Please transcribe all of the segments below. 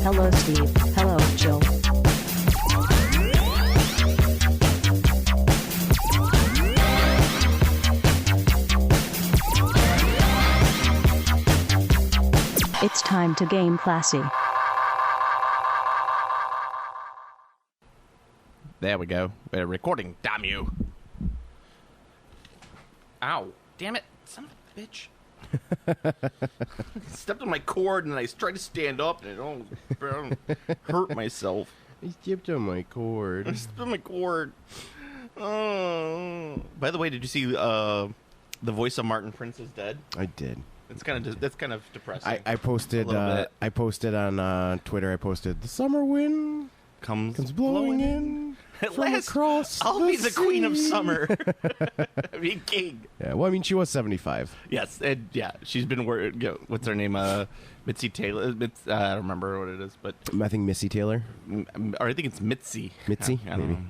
Hello, Steve. Hello, Jill. It's time to game classy. There we go. We're recording, damn you. Ow. Damn it. Son of a bitch. Stepped on my cord and I tried to stand up and I don't hurt myself. I stepped on my cord. I stepped on my cord. Oh. By the way, did you see the voice of Martin Prince is dead? I did. That's kind of depressing. I posted on Twitter. I posted the summer wind comes blowing in from across. I'll the be the queen of sea. summer. I mean, king. Yeah, well, I mean, she was 75. Yes, and yeah, she's been what's her name? Mitzi Taylor. I don't remember what it is, but I think Missy Taylor. Or I think it's Mitzi. Mitzi, I don't maybe. know.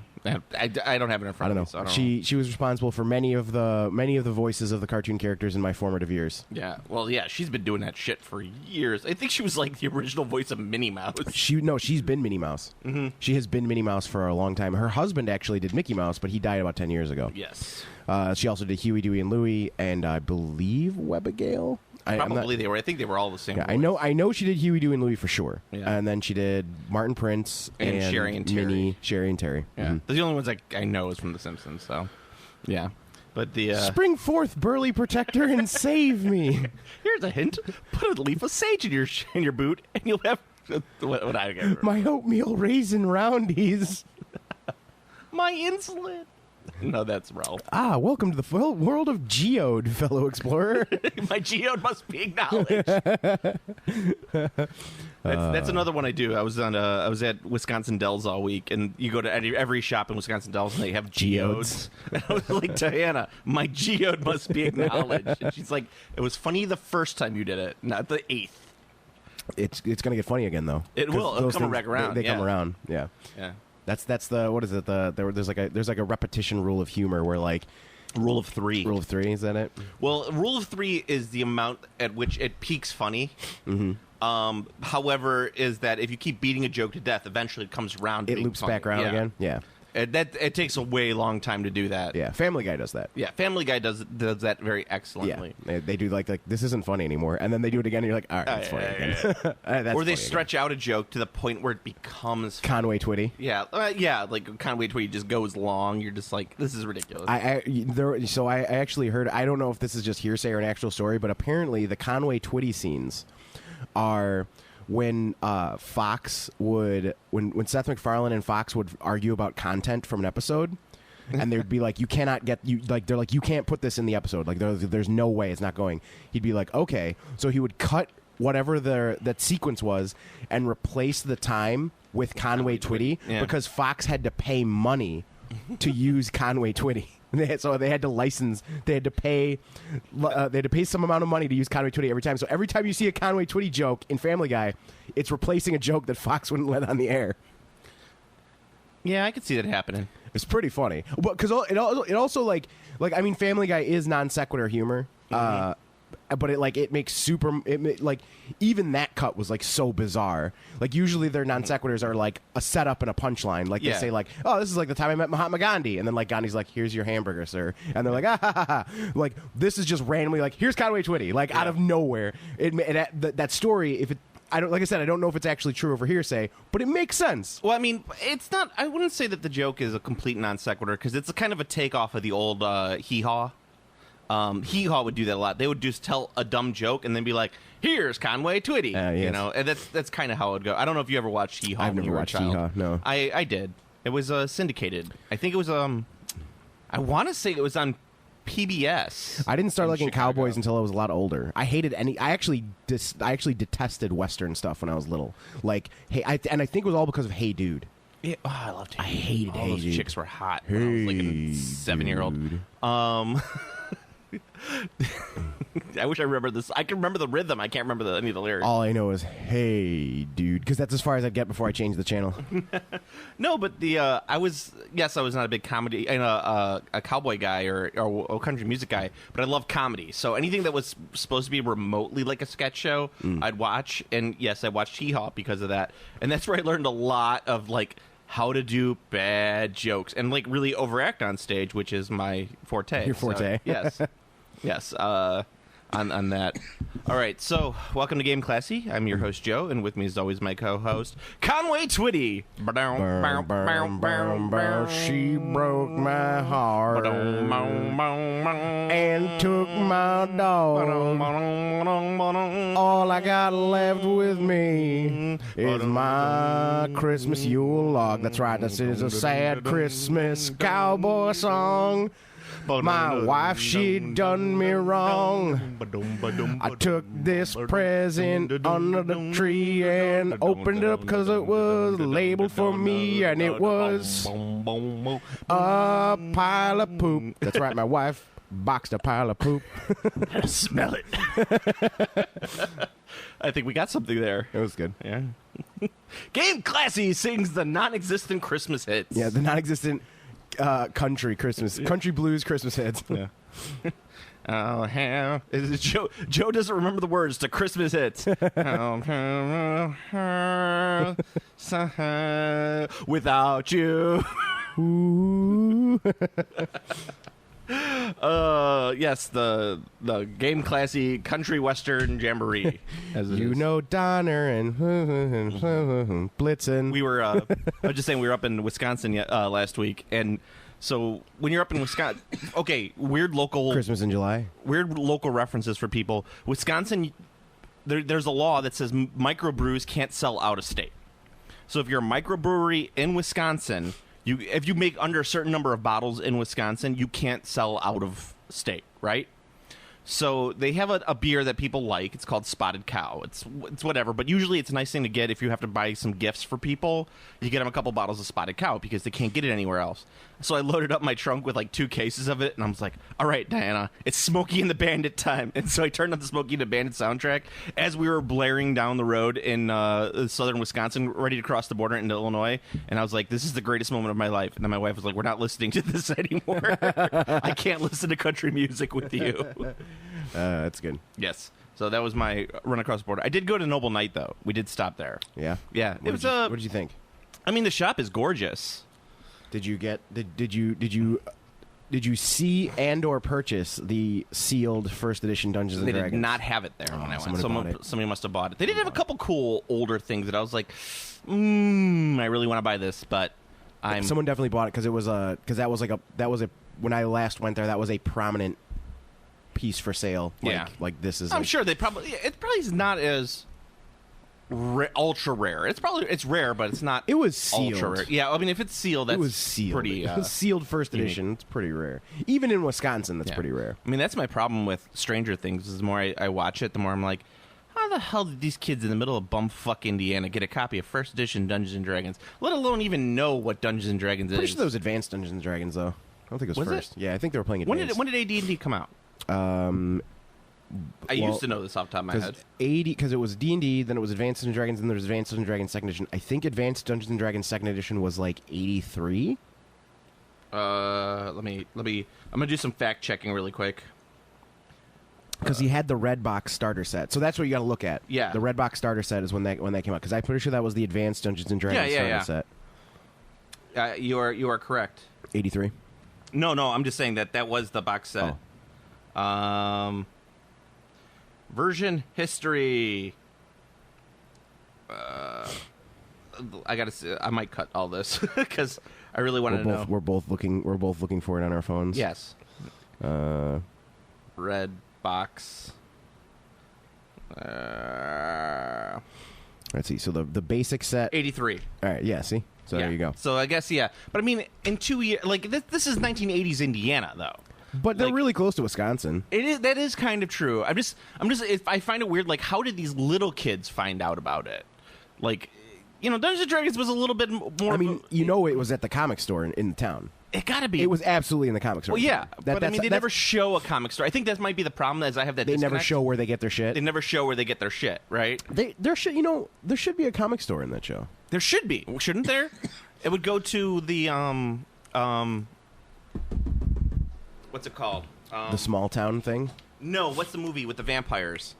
I don't have it in front I don't know. of me, so I don't know. She was responsible for many of the voices of the cartoon characters in my formative years. Yeah, well, yeah, she's been doing that shit for years. I think she was like the original voice of Minnie Mouse. She's been Minnie Mouse. Mm-hmm. She has been Minnie Mouse for a long time. Her husband actually did Mickey Mouse, but he died about 10 years ago. Yes. She also did Huey, Dewey, and Louie, and I believe Webigail. Probably they were. I think they were all the same. Yeah, voice. I know she did Huey, Dewey, and Louie for sure. Yeah. And then she did Martin Prince and Sherry and Terry. Minnie, Sherry and Terry. Yeah, Mm-hmm. those are the only ones I know is from The Simpsons. So, yeah. But the Spring forth, burly protector, and save me. Here's a hint: put a leaf of sage in your boot, and you'll have what I get. My oatmeal raisin roundies. My insulin. No, that's Ralph. Ah, welcome to the world of Geode, fellow explorer. My geode must be acknowledged. That's another one I do. I was at Wisconsin Dells all week, and you go to every shop in Wisconsin Dells, and they have geodes. And I was like, Diana, my geode must be acknowledged. And she's like, it was funny the first time you did it, not the 8th. It's gonna get funny again though. It will. It'll come back around. They come around. Yeah. Yeah. That's the what is it? There's like a repetition rule of humor where like Rule of 3. Rule of 3, is that it? Well, rule of 3 is the amount at which it peaks funny. Mm-hmm. However, is that if you keep beating a joke to death, eventually it comes around. It loops funny. back around again. Yeah. It takes a way long time to do that. Yeah. Family Guy does that. Yeah, Family Guy does that very excellently. Yeah. They do like this isn't funny anymore, and then they do it again, and you're like, all right, that's funny again. That's or they funny stretch out a joke to the point where it becomes funny. Conway Twitty. Yeah, like Conway Twitty just goes long. You're just like, this is ridiculous. So I actually heard. I don't know if this is just hearsay or an actual story, but apparently the Conway Twitty scenes are when Fox would when Seth MacFarlane and Fox would argue about content from an episode. And they'd be like, you cannot get you like they're like, you can't put this in the episode, like there's no way it's not going. He'd be like, okay, so he would cut whatever that sequence was and replace the time with Conway Twitty because Fox had to pay money to use Conway Twitty. So they had to license. They had to pay some amount of money to use Conway Twitty every time. So every time you see a Conway Twitty joke in Family Guy, it's replacing a joke that Fox wouldn't let on the air. Yeah, I could see that happening. It's pretty funny, but because it also like I mean, Family Guy is non sequitur humor. But it makes even that cut was like so bizarre. Like usually their non sequiturs are like a setup and a punchline. Like they say like, oh, this is like the time I met Mahatma Gandhi, and then like Gandhi's like, here's your hamburger, sir, and they're like, ah ha ha ha. Like this is just randomly like, here's Conway Twitty, like out of nowhere. That story, if it. I don't know if it's actually true over hearsay, but it makes sense. Well, I mean, it's not. I wouldn't say that the joke is a complete non sequitur because it's a kind of a takeoff of the old hee-haw. Hee-haw would do that a lot. They would just tell a dumb joke and then be like, here's Conway Twitty. Yes. You know, and that's kind of how it would go. I don't know if you ever watched hee-haw. I've never watched hee-haw, no. I did. It was syndicated. I think it was, I want to say it was on PBS. I didn't start liking Chicago. cowboys until I was a lot older. I hated I actually detested Western stuff when I was little. Like, I think it was all because of Hey Dude. Yeah, I loved Hey I Dude. hated All Hey those Dude. chicks were hot when I was like a 7-year-old. I wish I remember this. I can remember the rhythm. I can't remember any of the lyrics. All I know is, hey, dude, because that's as far as I'd get before I changed the channel. No, but I was not a big comedy and a cowboy guy or a country music guy, but I love comedy. So anything that was supposed to be remotely like a sketch show, I'd watch. And yes, I watched Hee Haw because of that. And that's where I learned a lot of like how to do bad jokes and like really overact on stage, which is my forte. Your forte. So, yes. On that. All right, so welcome to Game Classy. I'm your host, Joe, and with me as always my co-host, Conway Twitty. She broke my heart and took my dog. All I got left with me is my Christmas Yule log. That's right, this is a sad Christmas cowboy song. My wife, she done me wrong. I took this present under the tree and opened it up because it was labeled for me, and it was a pile of poop. That's right, my wife boxed a pile of poop. Smell it. I think we got something there. It was good. Yeah. Game Classy sings the non-existent Christmas hits. Yeah, the non-existent country blues Christmas hits. Yeah. Oh, Joe doesn't remember the words to Christmas hits. Without you. Ooh. Yes, the Game Classy country western jamboree. As it You is. know Donner and Blitzen. We were. I was just saying we were up in Wisconsin last week, and so when you're up in Wisconsin, okay, weird local references for people. Wisconsin, there's a law that says microbrews can't sell out of state. So if you're a microbrewery in Wisconsin, if you make under a certain number of bottles in Wisconsin, you can't sell out of state, right? So they have a beer that people like. It's called Spotted Cow. It's whatever, but usually it's a nice thing to get if you have to buy some gifts for people. You get them a couple bottles of Spotted Cow because they can't get it anywhere else. So I loaded up my trunk with like 2 cases of it, and I was like, all right, Diana, it's Smokey and the Bandit time. And so I turned on the Smokey and the Bandit soundtrack as we were blaring down the road in southern Wisconsin, ready to cross the border into Illinois. And I was like, this is the greatest moment of my life. And then my wife was like, we're not listening to this anymore. I can't listen to country music with you. That's good. Yes. So that was my run across the border. I did go to Noble Knight, though. We did stop there. Yeah? Yeah. What did you think? I mean, the shop is gorgeous. Did you see and or purchase the sealed first edition Dungeons and They Dragons? did not have it there when I went. Somebody must have bought it. They did have a couple cool older things that I was like, I really want to buy this, but someone definitely bought it because when I last went there, that was a prominent piece for sale. Like this is. I'm sure it probably is not as ultra rare. It's rare, but it's not. It was sealed. Ultra rare. Yeah, I mean, if it's sealed, that's it was sealed. Pretty. It was sealed first edition. It's pretty rare. Even in Wisconsin, that's pretty rare. I mean, that's my problem with Stranger Things. Is the more I watch it, the more I'm like, how the hell did these kids in the middle of bumfuck Indiana get a copy of first edition Dungeons and Dragons, let alone even know what Dungeons and Dragons is? Pretty sure that was advanced Dungeons and Dragons, though. I don't think it was first. It? Yeah, I think they were playing advanced. When did AD&D come out? I used to know this off the top of my head. Because it was D&D, then it was Advanced Dungeons and Dragons, then there was Advanced Dungeons and Dragons Second Edition. I think Advanced Dungeons and Dragons Second Edition was like 83. Let me. I'm gonna do some fact checking really quick. Because he had the red box starter set, so that's what you got to look at. Yeah, the red box starter set is when that came out. Because I'm pretty sure that was the Advanced Dungeons and Dragons starter set. You are correct. 83. No, I'm just saying that was the box set. Oh. Version history. I gotta see. I might cut all this because I really want to know. We're both looking for it on our phones. Yes. Red box. Let's see. So the basic set. 83. All right. Yeah. See. So there you go. So I guess but I mean, in 2 years, like this is 1980s Indiana though. But they're really close to Wisconsin. That is kind of true. I'm just. If I find it weird, like how did these little kids find out about it? Like, Dungeons and Dragons was a little bit more. I mean, it was at the comic store in the town. It gotta be. It was absolutely in the comic store. Well, yeah, but I mean, they that's- never show a comic store. I think that might be the problem. Is I have that. They never disconnect. show where they get their shit. They never show where they get their shit. Right? There should there should be a comic store in that show. There should be, shouldn't there? It would go to the what's it called? The small town thing. No, what's the movie with the vampires?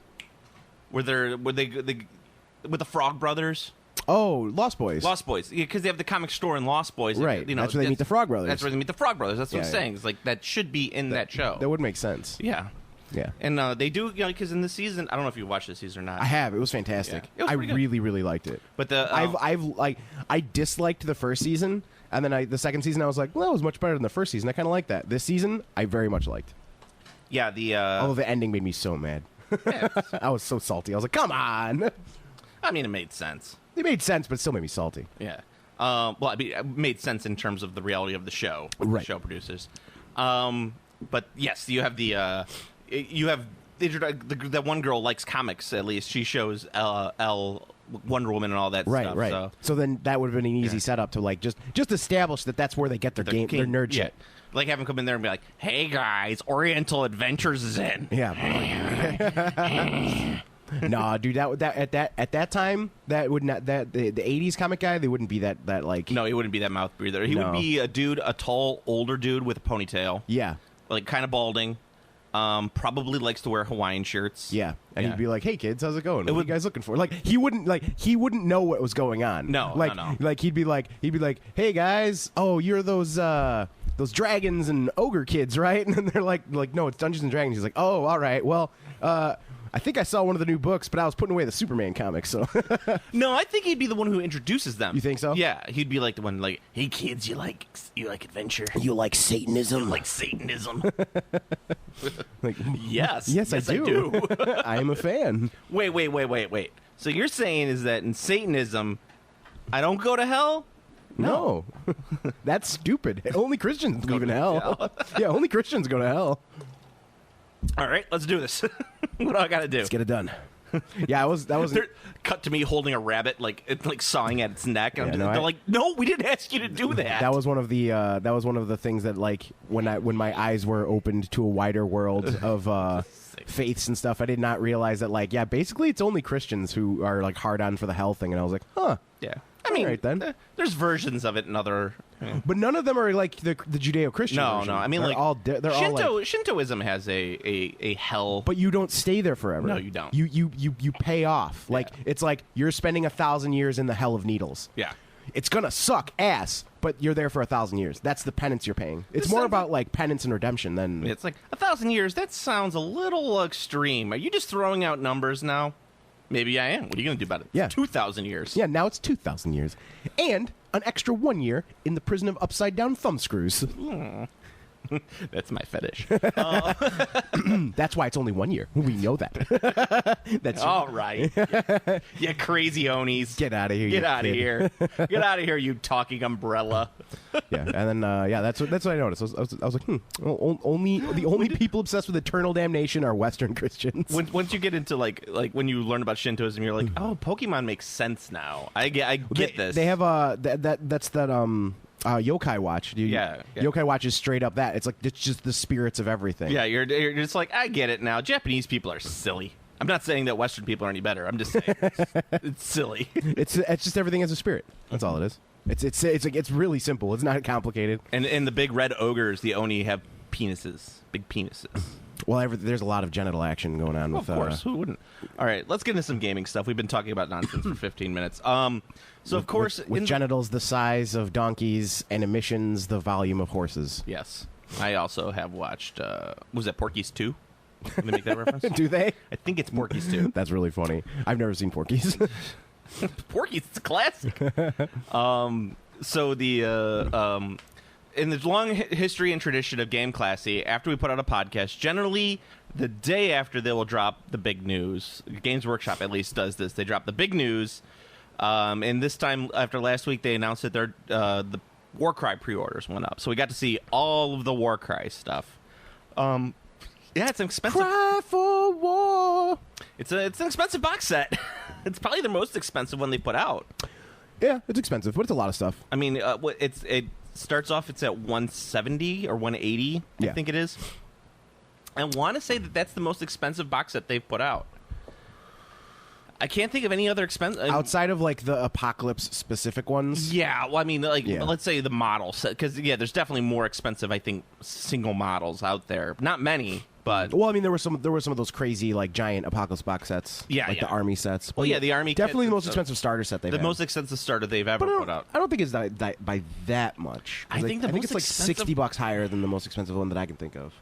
Were they with the Frog Brothers? Oh, Lost Boys. Lost Boys, because they have the comic store in Lost Boys. Right. You know, That's where they meet the Frog Brothers. That's where they meet the Frog Brothers. That's what I'm Yeah, saying. It's like that should be in that show. That would make sense. Yeah. Yeah. And they do, because in the season, I don't know if you watched this season or not. I have. It was fantastic. Yeah. It was I pretty good. really, really liked it. But the I disliked the first season, and then the second season I was like, well, that was much better than the first season. I kind of liked that. This season, I very much liked. yeah, the Although the ending made me so mad. I was so salty. I was like, come on. I mean, it made sense. It made sense, but it still made me salty. Yeah. Well, I mean, it made sense in terms of the reality of the show, what Right. the show produces. But yes, you have that one girl likes comics. At least she shows Wonder Woman and all that Right, stuff. right. So then that would have been an easy setup to like just establish that that's where they get their their nerd shit. Like have him come in there and be like, "Hey guys, Oriental Adventures is in." Yeah. Nah, dude, at that time that would not the 80s comic guy, they wouldn't be that like No, he wouldn't be that mouth breather. He would No. be a tall, older dude with a ponytail. Yeah. Like kind of balding. Probably likes to wear Hawaiian shirts. Yeah. And Yeah. he'd be like, "Hey kids, how's it going? What are you guys looking for?" Like he wouldn't know what was going on. No, like no. like he'd be like, "Hey guys, oh, you're those dragons and ogre kids, right?" And then they're like no, it's Dungeons and Dragons. He's like, "Oh, all right. Well, I think I saw one of the new books, but I was putting away the Superman comics, so." No, I think he'd be the one who introduces them. You think so? Yeah, he'd be like the one like, "Hey kids, you like adventure? You like Satanism? You like Satanism?" Like, Yes. yes, I do. I am a fan. Wait. So you're saying is that in Satanism, I don't go to hell? No. That's stupid. Only Christians believe in hell. Yeah, only Christians go to hell. All right, let's do this. What do I got to do? Let's get it done. Yeah, that was They're cut to me holding a rabbit, like sawing at its neck. And Yeah, they're like, "No, we didn't ask you to do that." That was one of the things that like when my eyes were opened to a wider world of faiths and stuff, I did not realize that like basically it's only Christians who are like hard on for the hell thing, and I was like, huh. Yeah. I mean, All right, then. There's versions of it in other. But none of them are like the Judeo-Christian No. version. I mean, they're like all they're all like, Shintoism has a hell. but you don't stay there forever. No, you don't. You pay off. Like it's like you're spending 1,000 years in the hell of needles. Yeah. It's gonna suck ass, but you're there for 1,000 years. That's the penance you're paying. It's This more sounds about like penance and redemption than It's like 1,000 years. That sounds a little extreme. Are you just throwing out numbers now? Maybe I am. What are you going to do about it? Yeah. 2,000 years. Yeah, now it's 2,000 years. And an extra 1 year in the prison of upside down thumb screws. That's my fetish. That's why it's only 1 year. We know that. That's All right. You crazy Onis. Get out of here. Get you out of kid. here. Get out of here, you talking umbrella. Yeah, and then that's what I noticed. I was like, the only people obsessed with eternal damnation are Western Christians. Once you get into like when you learn about Shintoism, you're like, oh, Pokemon makes sense now. I get this. They have that's that Yokai Watch. Yeah. Yokai Watch is straight up that. It's just the spirits of everything. Yeah, you're just like, I get it now. Japanese people are silly. I'm not saying that Western people are any better. I'm just saying it's silly. It's just everything has a spirit. That's all it is. It's really simple. It's not complicated. And the big red ogres, the Oni, have penises, big penises. Well, there's a lot of genital action going on with. Of course, who wouldn't? All right, let's get into some gaming stuff. We've been talking about nonsense for 15 minutes. So of course, with genitals the size of donkeys and emissions the volume of horses. yes, I also have watched. Was that Porky's 2? Did they make that reference? Do they? I think it's Porky's 2. That's really funny. I've never seen Porky's. Porky's, it's a classic. So the in the long history and tradition of Game Classy, after we put out a podcast, generally the day after they will drop the big news. Games Workshop at least does this. They drop the big news, and this time after last week, they announced that the Warcry pre-orders went up. So we got to see all of the Warcry stuff. Yeah, it's an expensive. Cry for war. It's an expensive box set. It's probably the most expensive one they put out. Yeah, it's expensive, but it's a lot of stuff. I mean, it's starts off. It's at 170 or 180. Yeah. I think it is. I want to say that that's the most expensive box set they've put out. I can't think of any other expense outside of like the Apocalypse specific ones. Yeah, well, I mean, like let's say the model set, because there's definitely more expensive. I think single models out there. Not many, but well, I mean, there were some of those crazy like giant Apocalypse box sets. Yeah, like the army sets. Well, the army definitely kits the most expensive starter set they've the had. most expensive starter they've ever But put out. I don't think it's by that much. I think it's like $60 higher than the most expensive one that I can think of.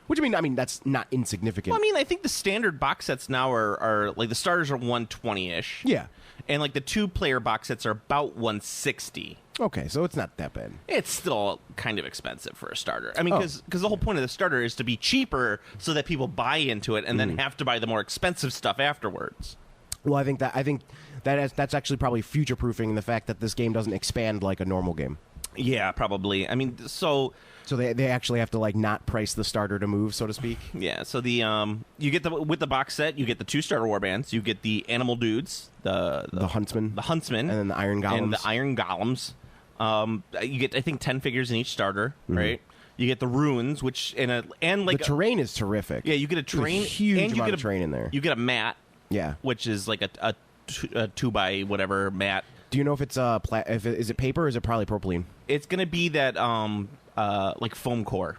Which I mean that's not insignificant. Well, I mean, I think the standard box sets now are like the starters are 120-ish. Yeah. And like the 2-player box sets are about 160. Okay, so it's not that bad. It's still kind of expensive for a starter. I mean, because the whole point of the starter is to be cheaper so that people buy into it and then have to buy the more expensive stuff afterwards. Well, I think that's actually probably future proofing the fact that this game doesn't expand like a normal game. Yeah, probably. I mean, so they actually have to like not price the starter to move, so to speak. Yeah, so the you get with the box set, you get the 2 starter warbands, you get the animal dudes, the huntsman, and then the iron golems. You get I think 10 figures in each starter, right? You get the runes, which the terrain is terrific. Yeah, you get a terrain, There's a huge and you amount get of terrain in there. You get a mat, which is like a 2 by whatever mat. Do you know if it's is it paper or is it polypropylene? It's gonna be that like foam core.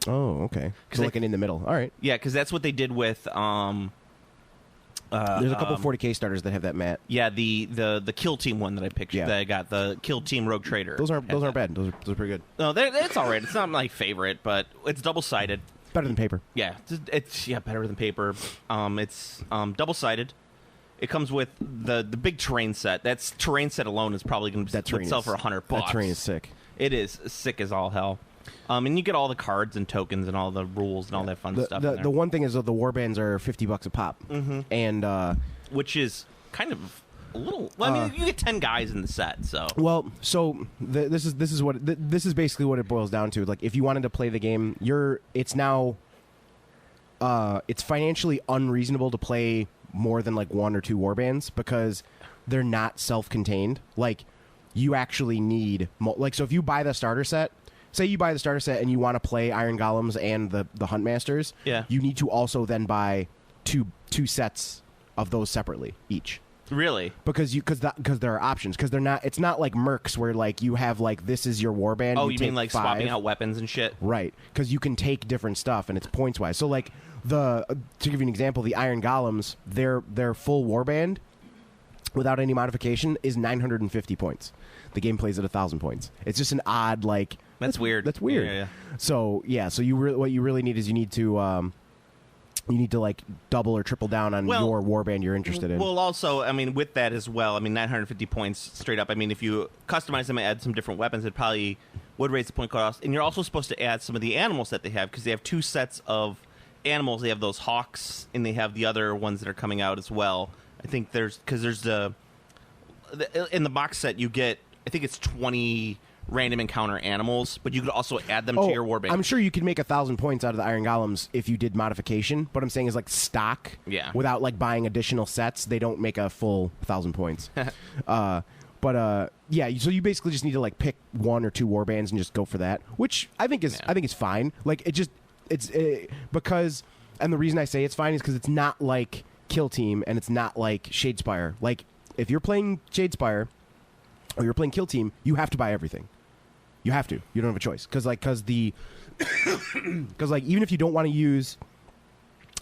Oh, okay. So like an in the middle. All right. Yeah, because that's what they did with. There's a couple 40K starters that have that mat. Yeah, the Kill Team one that I picked. Yeah. That I got the Kill Team Rogue Trader. Those aren't bad. Those are pretty good. No, it's all right. It's not my favorite, but it's double sided. Better than paper. Yeah, it's better than paper. It's double sided. It comes with the big terrain set. That's terrain set alone is probably going to sell for $100. That terrain is sick. It is sick as all hell. And you get all the cards and tokens and all the rules and all that fun stuff. The one thing is that the warbands are $50 a pop, and which is kind of a little. Well, I mean, you get 10 guys in the set, so. Well, so this is basically what it boils down to. Like, if you wanted to play the game, it's financially unreasonable to play more than like 1 or 2 warbands because they're not self-contained. Like, you actually need so if you buy the starter set, say you buy the starter set and you want to play Iron Golems and the Huntmasters, you need to also then buy two sets of those separately each. Really? Because there are options, because it's not like Mercs where like you have like this is your warband. Oh, you mean like 5. swapping out weapons and shit? Right, because you can take different stuff and it's points wise. So like to give you an example, the Iron Golems, their full warband without any modification is 950 points. The game plays at 1,000 points. It's just an odd like. That's weird. That's weird. Yeah. So what you really need is you need to like double or triple down on your warband you're interested in. Well, also, I mean, with that as well, I mean, 950 points straight up. I mean, if you customize them and add some different weapons, it probably would raise the point cost. And you're also supposed to add some of the animals that they have, because they have 2 sets of animals. They have those hawks, and they have the other ones that are coming out as well. I think there's in the box set you get, I think it's 20 random encounter animals, but you could also add them to your warband. I'm sure you could make 1,000 points out of the Iron Golems if you did modification. What I'm saying is like stock. Yeah. Without like buying additional sets, they don't make a full 1,000 points. So you basically just need to like pick 1 or 2 warbands and just go for that, which I think is fine. Like because, and the reason I say it's fine is because it's not like Kill Team and it's not like Shadespire. Like if you're playing Shadespire or you're playing Kill Team, you have to buy everything. You have to. You don't have a choice. Because even if you don't want to use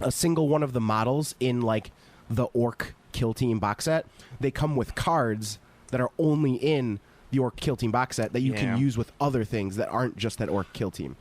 a single one of the models in like the Orc Kill Team box set, they come with cards that are only in the Orc Kill Team box set that you can use with other things that aren't just that Orc Kill Team.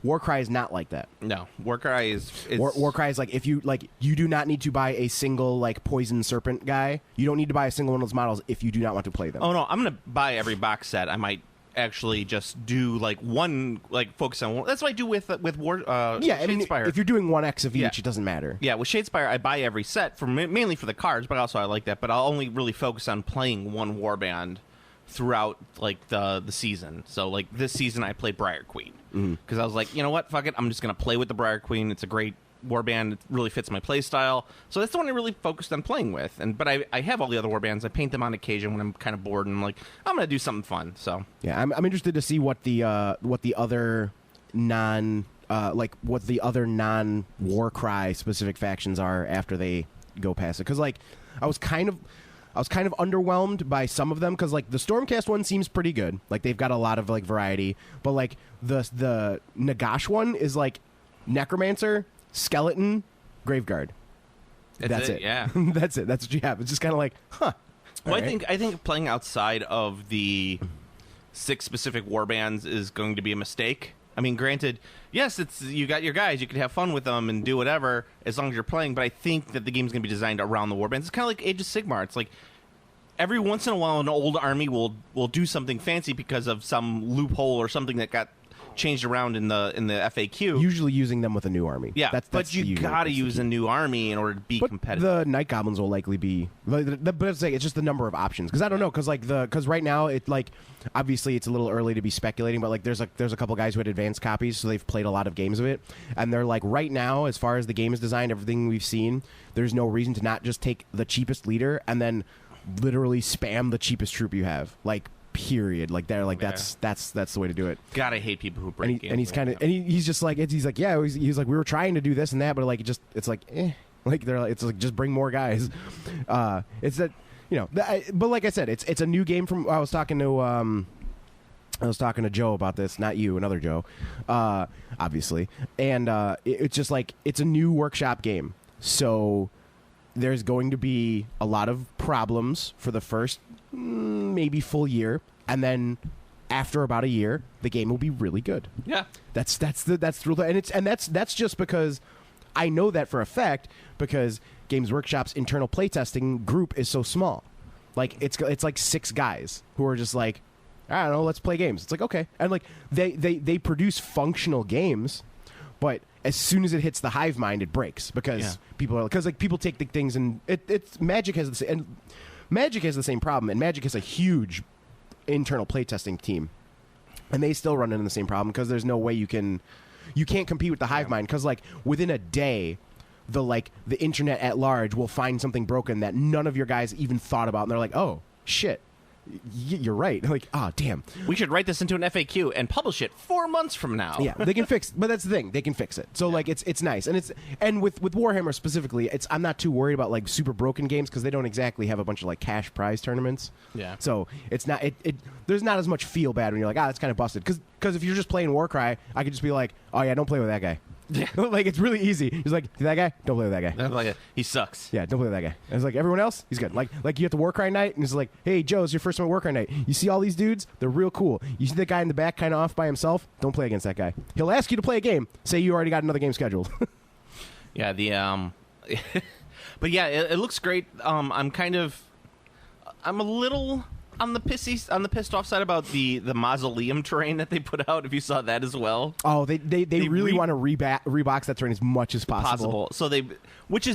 Warcry is not like that. No, Warcry is Warcry is like if you do not need to buy a single like poison serpent guy. You don't need to buy a single one of those models if you do not want to play them. Oh no, I'm gonna buy every box set. I might actually just do like one, like focus on one. That's what I do with War. Yeah, I mean, Shadespire. if you're doing 1x of each, it doesn't matter. Yeah, with Shadespire, I buy every set mainly for the cards, but also I like that. But I'll only really focus on playing one warband throughout like the season. So like this season, I played Briar Queen because I was like, you know what, fuck it, I'm just gonna play with the Briar Queen. It's a great warband really fits my play style. So that's the one I really focused on playing with. But I have all the other warbands. I paint them on occasion when I'm kind of bored and I'm like, I'm going to do something fun. So yeah, I'm interested to see what the other what the other non Warcry specific factions are after they go past it. Because like I was kind of underwhelmed by some of them because like the Stormcast one seems pretty good. Like they've got a lot of like variety, but like the Nagash one is like Necromancer, Skeleton, Graveguard. That's it. Yeah, that's it. That's what you have. It's just kind of like, huh. Well, right. I think playing outside of the 6 specific warbands is going to be a mistake. I mean, granted, yes, it's you got your guys, you can have fun with them and do whatever as long as you're playing, but I think that the game's going to be designed around the warbands. It's kind of like Age of Sigmar. It's like every once in a while an old army will do something fancy because of some loophole or something that got changed around in the FAQ. Usually using them with a new army. Yeah, that's but you got to use a new army in order to be competitive. The Night Goblins will likely be, but it's like it's just the number of options. Because I don't know, because right now it like obviously it's a little early to be speculating, but like there's a couple guys who had advanced copies, so they've played a lot of games of it, and they're like right now as far as the game is designed, everything we've seen, there's no reason to not just take the cheapest leader and then literally spam the cheapest troop you have, like. Period. Like they're like that's the way to do it. God, I hate people who break games. And he's kind of he's just like he's like yeah he's like we were trying to do this and that, but like it's like like they're like, it's like just bring more guys. It's that but like I said, it's a new game from. I was talking to Joe about this, not you, another Joe, obviously, and it's just like it's a new workshop game, so there's going to be a lot of problems for the first maybe full year, and then after about a year the game will be really good. Yeah, that's the rule, and that's just because I know that for a fact, because Games Workshop's internal playtesting group is so small. Like it's like 6 guys who are just like, I don't know, let's play games. It's like, okay, and like they produce functional games, but as soon as it hits the hive mind, it breaks because people take the things and it's Magic has the same problem, and Magic has a huge internal playtesting team, and they still run into the same problem because there's no way you can't compete with the hive mind, because like within a day the internet at large will find something broken that none of your guys even thought about, and they're like, oh shit, you're right. Like, damn, we should write this into an FAQ and publish it 4 months from now. Yeah, they can fix, but that's the thing, they can fix it. So like it's nice, and with Warhammer specifically, I'm not too worried about like super broken games because they don't exactly have a bunch of like cash prize tournaments. Yeah. So it's not there's not as much feel bad when you're like, that's kind of busted, because if you're just playing Warcry, I could just be like, oh yeah, don't play with that guy. Yeah. Like it's really easy. He's like, see that guy? Don't play with that guy. He sucks. Yeah, don't play with that guy. And it's like everyone else, he's good. Like you have the Warcry night, and it's like, hey Joe, it's your first time at Warcry night. You see all these dudes? They're real cool. You see that guy in the back kind of off by himself? Don't play against that guy. He'll ask you to play a game. Say you already got another game scheduled. Yeah, but yeah, it looks great. I'm a little on the pissed off side about the mausoleum terrain that they put out. If you saw that as well. Oh, they really want to rebox that terrain as much as possible. So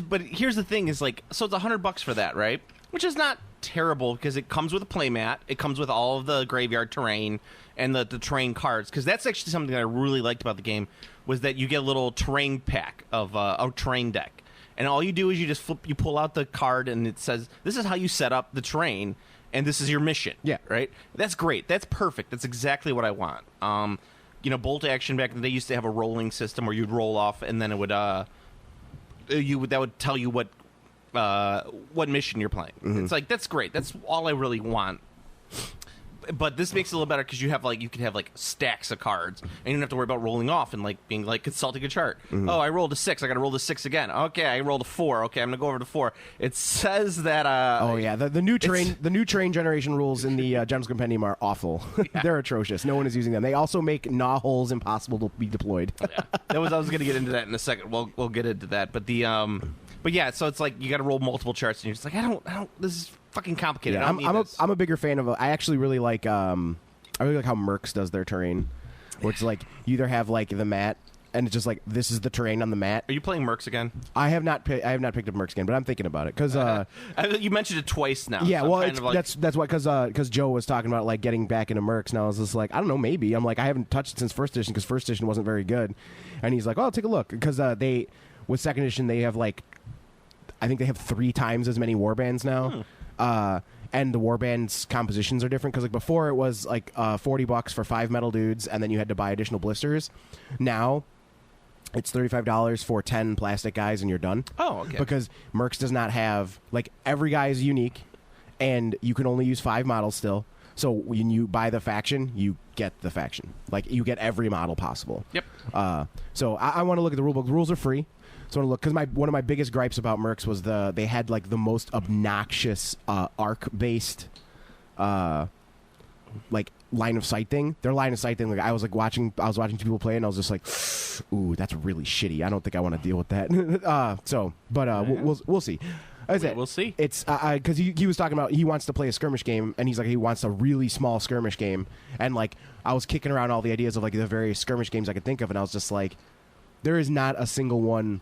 but here's the thing: is like, so it's $100 for that, right? Which is not terrible because it comes with a playmat, it comes with all of the graveyard terrain and the terrain cards. Because that's actually something that I really liked about the game, was that you get a little terrain pack of a terrain deck, and all you do is you pull out the card and it says this is how you set up the terrain. And this is your mission. Yeah. Right? That's great. That's perfect. That's exactly what I want. Bolt Action back in the day used to have a rolling system where you'd roll off, and then it would that would tell you what mission you're playing. Mm-hmm. It's like, that's great. That's all I really want. But this makes it a little better because you can have stacks of cards, and you don't have to worry about rolling off and being consulting a chart. Mm-hmm. Oh, I rolled a 6. I got to roll the 6 again. Okay, I rolled a 4. Okay, I'm gonna go over to 4. It says that. The new terrain generation rules in the General's Compendium are awful. Yeah. They're atrocious. No one is using them. They also make gnaw holes impossible to be deployed. Yeah. I was gonna get into that in a second. We'll get into that. But But yeah, so it's like you got to roll multiple charts, and you're just like, I don't. This is fucking complicated. Yeah, I'm a bigger fan of. I actually really like. I really like how Mercs does their terrain, where it's like you either have the mat, and it's just like this is the terrain on the mat. Are you playing Mercs again? I have not picked up Mercs again, but I'm thinking about it because you mentioned it twice now. Yeah, so well, that's why because Joe was talking about getting back into Mercs, and I was just like, I don't know, maybe. I'm like, I haven't touched it since first edition because first edition wasn't very good, and he's like, oh, I'll take a look because with second edition, they have like, I think they have 3 times as many warbands now. And the warbands compositions are different because like before it was like $40 for 5 metal dudes, and then you had to buy additional blisters. Now it's $35 for 10 plastic guys, and you're done. Oh, okay. Because Mercs does not have, like, every guy is unique, and you can only use 5 models still. So when you buy the faction, you get the faction. Like, you get every model possible. Yep. So I want to look at the rulebook. The rules are free. So I want to look, because one of my biggest gripes about Mercs was they had, like, the most obnoxious arc-based, like, line of sight thing. Their line of sight thing, like I was watching 2 people play, and I was just like, ooh, that's really shitty. I don't think I want to deal with that. We'll see. We'll see. It's because he was talking about he wants to play a skirmish game, and he's like he wants a really small skirmish game, and like I was kicking around all the ideas of like the various skirmish games I could think of, and I was just like, there is not a single one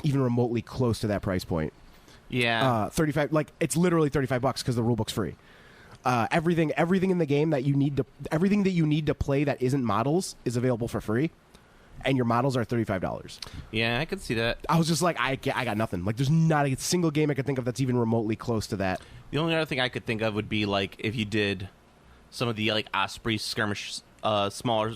even remotely close to that price point. Yeah. 35, like it's literally $35 because the rulebook's free. Everything in the game that you need to play that isn't models is available for free, and your models are $35. Yeah, I could see that. I was just like, I got nothing. Like, there's not a single game I could think of that's even remotely close to that. The only other thing I could think of would be like if you did some of the like Osprey skirmish, smaller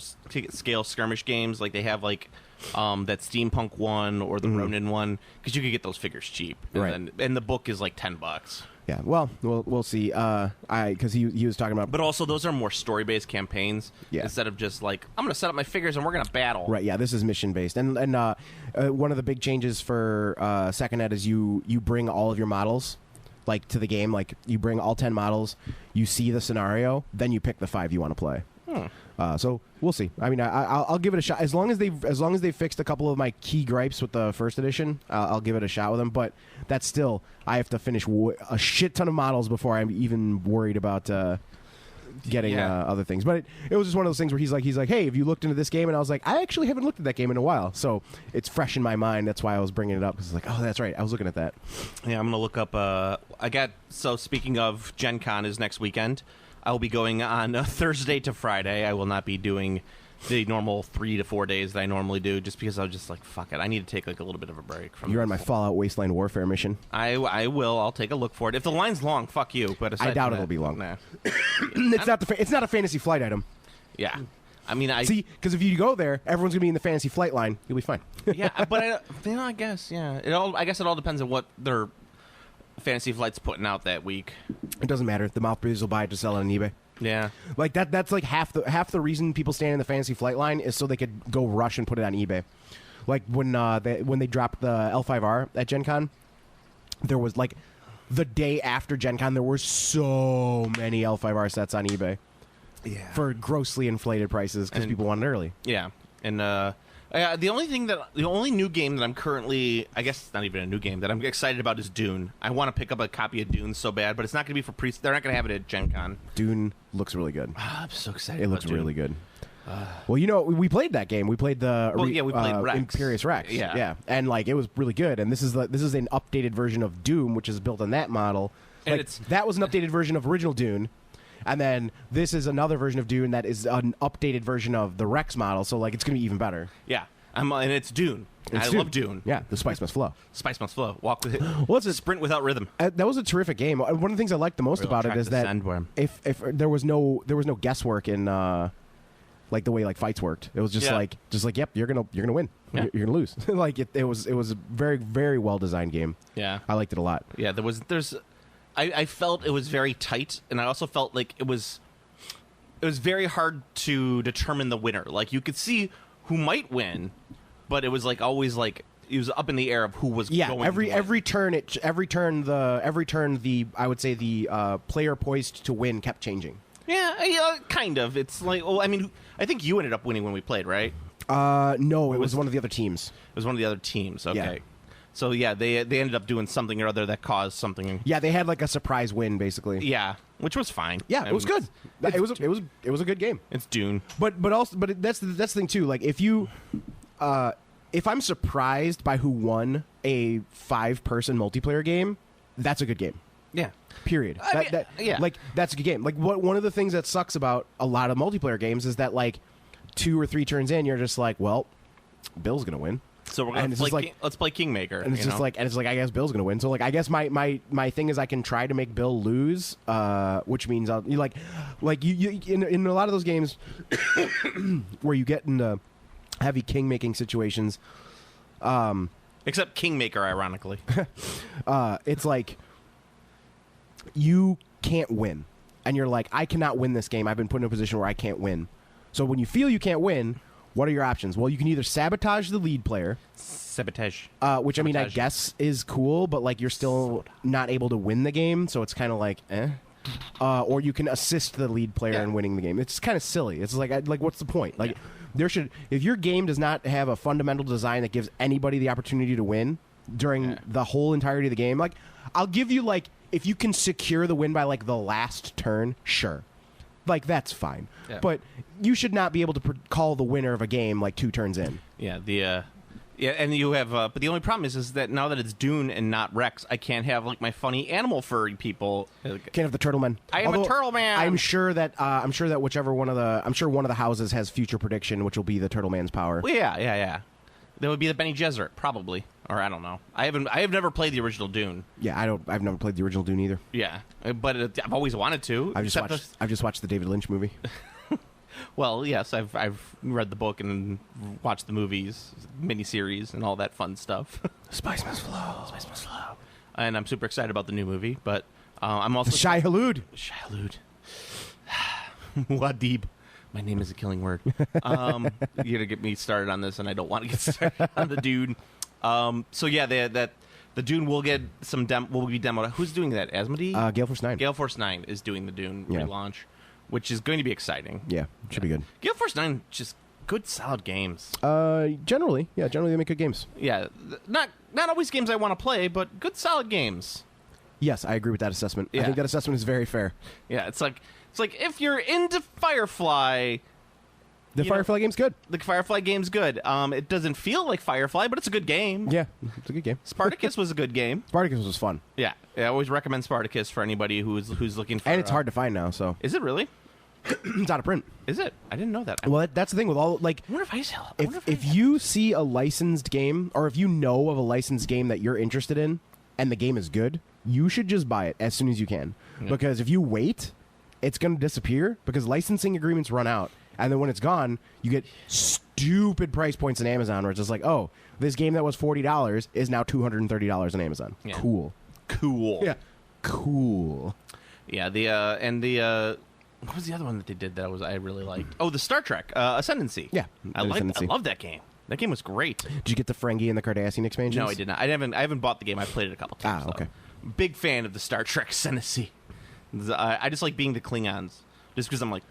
scale skirmish games, like they have like that steampunk one or the Ronin one, because you could get those figures cheap, and Right. and the book is like $10. Yeah, well, we'll see. Because he was talking about, But also, those are more story-based campaigns instead of just like, I'm going to set up my figures and we're going to battle. right? Yeah, this is mission based, and one of the big changes for second ed is you bring all of your models like to the game. Like you bring all 10 models, you see the scenario, then you pick the 5 you want to play. So we'll see. I mean, I'll give it a shot as long as they've fixed a couple of my key gripes with the first edition. I'll give it a shot with them. But that's still, I have to finish a shit ton of models before I'm even worried about getting other things. But it was just one of those things where he's like, hey, have you looked into this game? And I was like, I actually haven't looked at that game in a while. So it's fresh in my mind. That's why I was bringing it up, because it's like, oh, that's right, I was looking at that. Yeah, I'm going to look up. So speaking of, Gen Con is next weekend. I will be going on Thursday to Friday. I will not be doing the normal 3 to 4 days that I normally do, just because I was just like, fuck it. I need to take like a little bit of a break from. You're on my Fallout Wasteland Warfare mission. I will. I'll take a look for it. If the line's long, fuck you. But I doubt it'll be long. Nah. It's not a Fantasy Flight item. Yeah. I mean, see, because if you go there, everyone's gonna be in the Fantasy Flight line. You'll be fine. Yeah, but I guess I guess it all depends on what their Fantasy Flight's putting out that week. It doesn't matter. The mouth breathers will buy it to sell it on eBay. Yeah, like that's like half the reason people stand in the Fantasy Flight line is so they could go rush and put it on eBay. Like when they dropped the L5R at Gen Con, there was like the day after Gen Con, there were so many L5R sets on eBay. Yeah, for grossly inflated prices because people wanted it early. Yeah, and the only new game that I'm currently, I guess it's not even a new game, that I'm excited about is Dune. I want to pick up a copy of Dune so bad, but it's not going to be for they're not going to have it at Gen Con. Dune looks really good. I'm so excited. It looks really good. Well, you know, we played that game. We played we played Rex. Imperious Rex. Yeah, and like it was really good. And this is an updated version of Doom, which is built on that model. And like, that was an updated version of original Dune. And then this is another version of Dune that is an updated version of the Rex model, so like it's going to be even better. Yeah, and it's Dune. I love Dune. Yeah, the spice must flow. Spice must flow. Walk with it. What's it? Sprint without rhythm. That was a terrific game. One of the things I liked the most about it is that if there was no guesswork in like the way like fights worked. It was just like yep, you're gonna win. Yeah. You're gonna lose. Like it was a very, very well designed game. Yeah, I liked it a lot. Yeah, I felt it was very tight, and I also felt like it was very hard to determine the winner. Like you could see who might win, but it was like always like it was up in the air of who was going to win. every turn the I would say the player poised to win kept changing. Yeah, kind of. It's like, well, I mean, I think you ended up winning when we played, right? No, it was one of the other teams. It was one of the other teams. Okay. Yeah. So yeah, they ended up doing something or other that caused something. Yeah, they had like a surprise win, basically. Yeah, which was fine. Yeah, it was good. It was a good game. It's Dune, but that's the thing too. Like if I'm surprised by who won a 5-person multiplayer game, that's a good game. Yeah. Period. Yeah. Like that's a good game. Like one of the things that sucks about a lot of multiplayer games is that like 2 or 3 turns in, you're just like, well, Bill's gonna win. So we're And gonna it's just like- let's play Kingmaker. And it's just like, I guess Bill's gonna win. So like, I guess my thing is I can try to make Bill lose, which means I'll you in a lot of those games where you get into heavy king making situations. except Kingmaker, ironically. It's like you can't win, and you're like, I cannot win this game. I've been put in a position where I can't win. So when you feel you can't win, what are your options? Well, you can either sabotage the lead player, Sabotage. which I mean, I Sabotage. guess is cool, but like you're still not able to win the game, so it's kind of like, or you can assist the lead player in winning the game. It's kind of silly. It's like, what's the point? Like, there should, if your game does not have a fundamental design that gives anybody the opportunity to win during the whole entirety of the game, like, I'll give you like, if you can secure the win by like the last turn, sure. Like, that's fine. Yeah. But you should not be able to call the winner of a game like 2 turns in. Yeah, and you have, but the only problem is that now that it's Dune and not Rex, I can't have like my funny animal furry people. Can't have the turtle man. I am a turtle man. I'm sure that whichever one of the houses has future prediction, which will be the turtle man's power. Well, yeah. That would be the Benny Gesserit, probably, or I don't know. I have never played the original Dune. Yeah, I've never played the original Dune either. Yeah, but I've always wanted to. I've just watched the David Lynch movie. Well, yes, I've read the book and watched the movies, miniseries, and all that fun stuff. Spice Must Flow. And I'm super excited about the new movie, but I'm also Shai Hulud. Shai Hulud. Wadib. My name is a killing word. You're gonna get me started on this, and I don't want to get started on the Dune. So yeah, the Dune will get some will be demoed. Who's doing that? Asmodee? Gale Force 9. Gale Force 9 is doing the Dune relaunch, which is going to be exciting. Yeah, should be good. Gale Force 9, just good, solid games. Generally they make good games. Yeah, not always games I want to play, but good, solid games. Yes, I agree with that assessment. I Yeah. think that assessment is very fair. Yeah, it's like if you're into Firefly, The Firefly game's good. the Firefly game's good. It doesn't feel like Firefly, but it's a good game. Yeah, it's a good game. Spartacus was a good game. Spartacus was fun, Yeah, I always recommend Spartacus for anybody who's looking for. and it's hard to find now. So Is it really? it's out of print. Is it? I didn't know that. I Well, that's the thing with all like. wonder if I sell. If you see a licensed game, or if you know of a licensed game that you're interested in, and the game is good, you should just buy it as soon as you can. Because if you wait, it's going to disappear because licensing agreements run out. And then when it's gone, you get stupid price points on Amazon where it's just like, oh, this game that was $40 is now $230 on Amazon. Yeah. Cool. Cool. Cool. Yeah. What was the other one that they did that I really liked? Oh, the Star Trek Ascendancy. Yeah, I Ascendancy. love that game. That game was great. Did you get the Ferengi and the Cardassian expansions? No, I did not. I haven't bought the game. I played it a couple times. okay. Though. Big fan of the Star Trek Ascendancy. I just like being the Klingons, just because I'm like.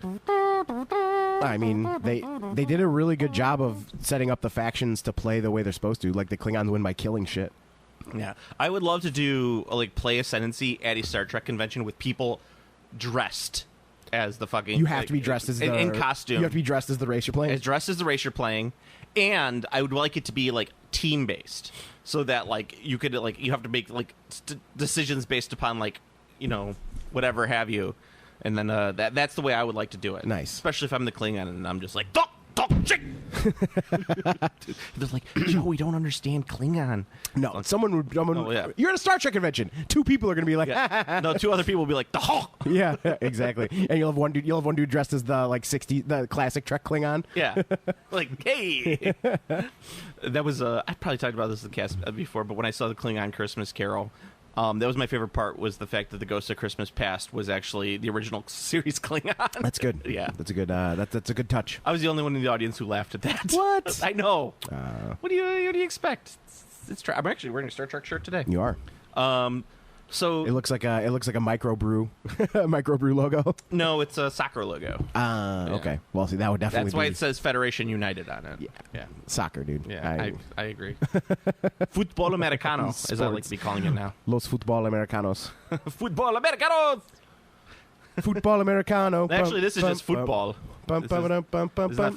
I mean, they did a really good job of setting up the factions to play the way they're supposed to. Like, the Klingons win by killing shit. Yeah, I would love to do play Ascendancy at a Star Trek convention with people dressed as the fucking. You have to be dressed as in costume. You have to be dressed as the race you're playing. As dressed as the race you're playing, and I would like it to be like team based, so that you could you have to make decisions based upon whatever have you, and then that's the way I would like to do it. Nice, especially if I'm the Klingon and I'm just like shit. They're like, Joe, we don't understand Klingon. No, someone would. yeah. You're at a Star Trek convention. 2 people are going to be like, no, 2 other people will be like, the Hawk. Yeah, exactly. And you'll have one dude dressed as the classic Trek Klingon. Yeah, hey. That was I probably talked about this in the cast before, but when I saw the Klingon Christmas Carol, that was my favorite part. Was the fact that the Ghost of Christmas Past was actually the original series Klingon. That's good. Yeah, that's a good. That's a good touch. I was the only one in the audience who laughed at that. What? I know. What do you expect? I'm actually wearing a Star Trek shirt today. You are. So it looks like a microbrew microbrew logo. No, it's a soccer logo. Okay. Well, see, that would definitely. That's why it says Federation United on it. Yeah. Soccer, dude. Yeah, I agree. Football Americano, as I like to be calling it now. Los Futbol Americanos. Football Americanos. Football Americano. Actually, this is just football. This is not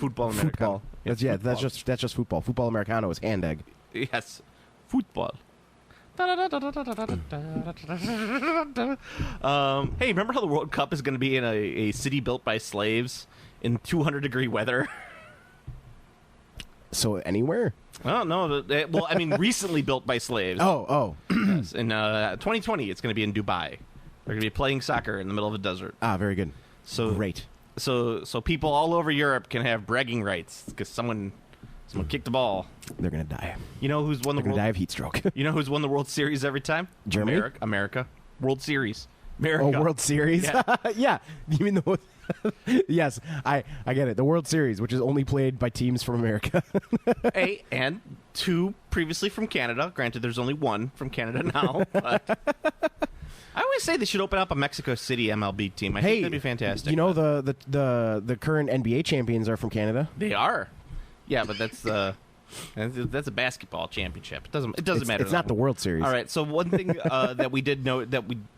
football Americano. Football. That's just football. Football Americano is hand egg. Yes, football. Hey, remember how the World Cup is going to be in a city built by slaves in 200-degree weather? So anywhere? Well, no. Well, I mean, recently built by slaves. Oh. Yes. In 2020, it's going to be in Dubai. They're going to be playing soccer in the middle of a desert. Ah, very good. So Great. So people all over Europe can have bragging rights because someone kicked the ball. They're going to die. You know who's won the They're going World? to die of heat stroke. You know who's won the World Series every time? Germany? America. World Series. America. Oh, World Series? Yeah. Yeah. You mean the... Yes, I get it. The World Series, which is only played by teams from America. And 2 previously from Canada. Granted, there's only 1 from Canada now. But I always say they should open up a Mexico City MLB team. I think that'd be fantastic. You know, the current NBA champions are from Canada. They are. Yeah, but that's a basketball championship. It doesn't matter. It's not the World Series. All right. So one thing that we did note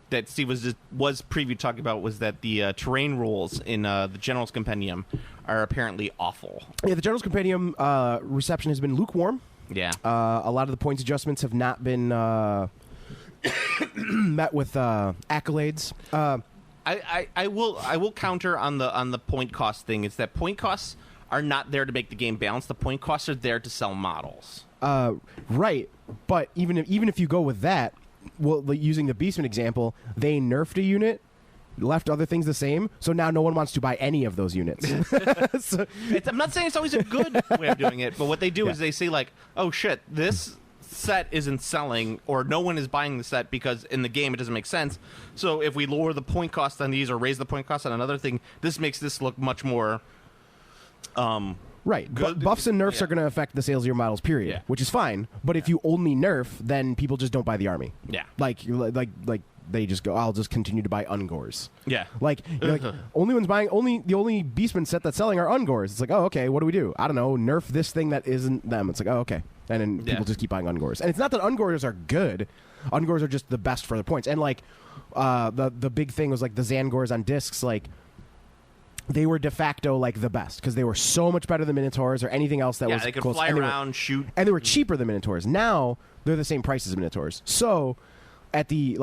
that Steve was preview talking about was that the terrain rules in the General's Compendium are apparently awful. Yeah, the General's Compendium reception has been lukewarm. Yeah. A lot of the points adjustments have not been met with accolades. I will counter on the point cost thing. It's that point costs are not there to make the game balanced. The point costs are there to sell models. Right, but even if you go with that, well, like using the Beastman example, they nerfed a unit, left other things the same, so now no one wants to buy any of those units. I'm not saying it's always a good way of doing it, but what they do is they say like, oh shit, this set isn't selling, or no one is buying the set because in the game it doesn't make sense. So if we lower the point cost on these or raise the point cost on another thing, this makes this look much more right. good. Buffs and nerfs are going to affect the sales of your models, period, Yeah. which is fine. But if you only nerf, then people just don't buy the army. Yeah. Like they just go, I'll just continue to buy Ungors. Yeah. Like the only Beastman set that's selling are Ungors. It's like, oh, okay, what do we do? I don't know, nerf this thing that isn't them. It's like, oh, okay. And then people just keep buying Ungors. And it's not that Ungors are good. Ungors are just the best for their points. And like the big thing was like the Zangors on discs, like they were de facto like the best because they were so much better than Minotaurs or anything else that was they could close. fly And around, shoot. and they were cheaper than Minotaurs. Now they're the same price as Minotaurs. So at the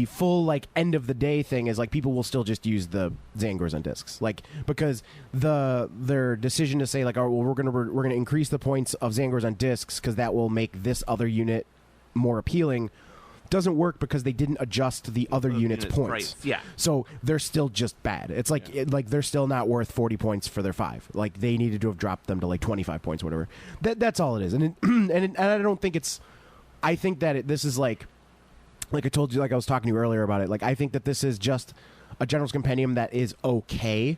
full like end of the day thing is like people will still just use the Zangors on discs, like because their decision to say like, oh well, we're gonna increase the points of Zangors on discs because that will make this other unit more appealing doesn't work because they didn't adjust the other unit's points. Right. Yeah. So they're still just bad. It's like they're still not worth 40 points for their 5. Like they needed to have dropped them to like 25 points, whatever. That's all it is. And I don't think it's. I think that this is like I told you, like I was talking to you earlier about it. Like I think that this is just a General's Compendium that is okay,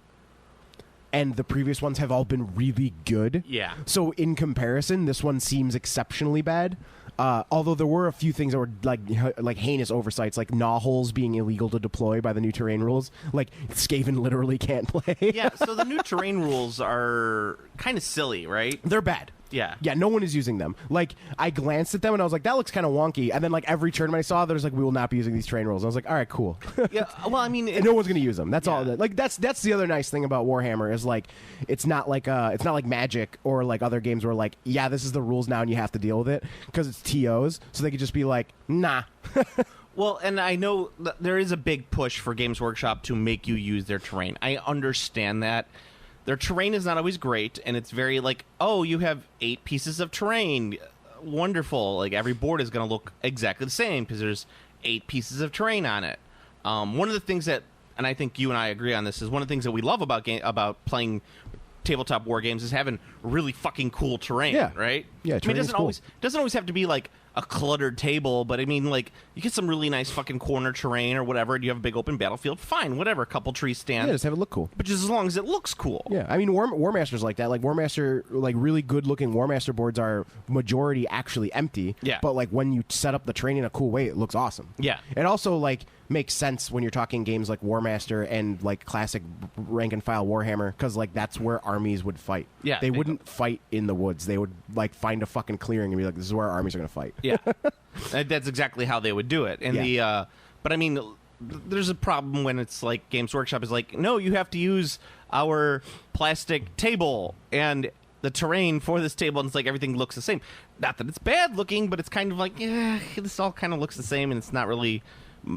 and the previous ones have all been really good. Yeah. So in comparison, this one seems exceptionally bad. Although there were a few things that were like heinous oversights, like gnaw holes being illegal to deploy by the new terrain rules. Like Skaven literally can't play. Yeah. So the new terrain rules are kind of silly, right? They're bad. Yeah. Yeah, no one is using them. Like, I glanced at them and I was like, that looks kind of wonky. And then, like, every tournament I saw, there's like, we will not be using these terrain rules. I was like, all right, cool. Yeah. Well, I mean, And no one's going to use them. That's Yeah. all. Like, that's the other nice thing about Warhammer is like, it's not like Magic or like other games where like, yeah, this is the rules now and you have to deal with it because it's TOs. So they could just be like, nah. Well, and I know there is a big push for Games Workshop to make you use their terrain. I understand that. Their terrain is not always great, and it's very like, oh, you have 8 pieces of terrain. Wonderful. Like, every board is going to look exactly the same because there's 8 pieces of terrain on it. One of the things that, and I think you and I agree on this, is one of the things that we love about playing tabletop war games is having really fucking cool terrain, Yeah. right? Yeah, I mean, terrain is cool. it doesn't always have to be like a cluttered table, but I mean, like, you get some really nice fucking corner terrain or whatever, and you have a big open battlefield, fine, whatever, a couple trees stand. Yeah, just have it look cool. But just as long as it looks cool. Yeah, I mean, Warmaster's like that. Like, Warmaster, like, really good-looking Warmaster boards are majority actually empty. Yeah. But, like, when you set up the terrain in a cool way, it looks awesome. Yeah. It also, like, makes sense when you're talking games like Warmaster and, like, classic rank-and-file Warhammer, because, like, that's where armies would fight. Yeah, They wouldn't fight in the woods. They would, like, find a fucking clearing and be like, this is where our armies are going to fight. Yeah. That's exactly how they would do it. And Yeah. but I mean, there's a problem when it's like Games Workshop is like, no, you have to use our plastic table and the terrain for this table, and it's like everything looks the same. Not that it's bad looking, but it's kind of like, yeah, this all kind of looks the same, and it's not really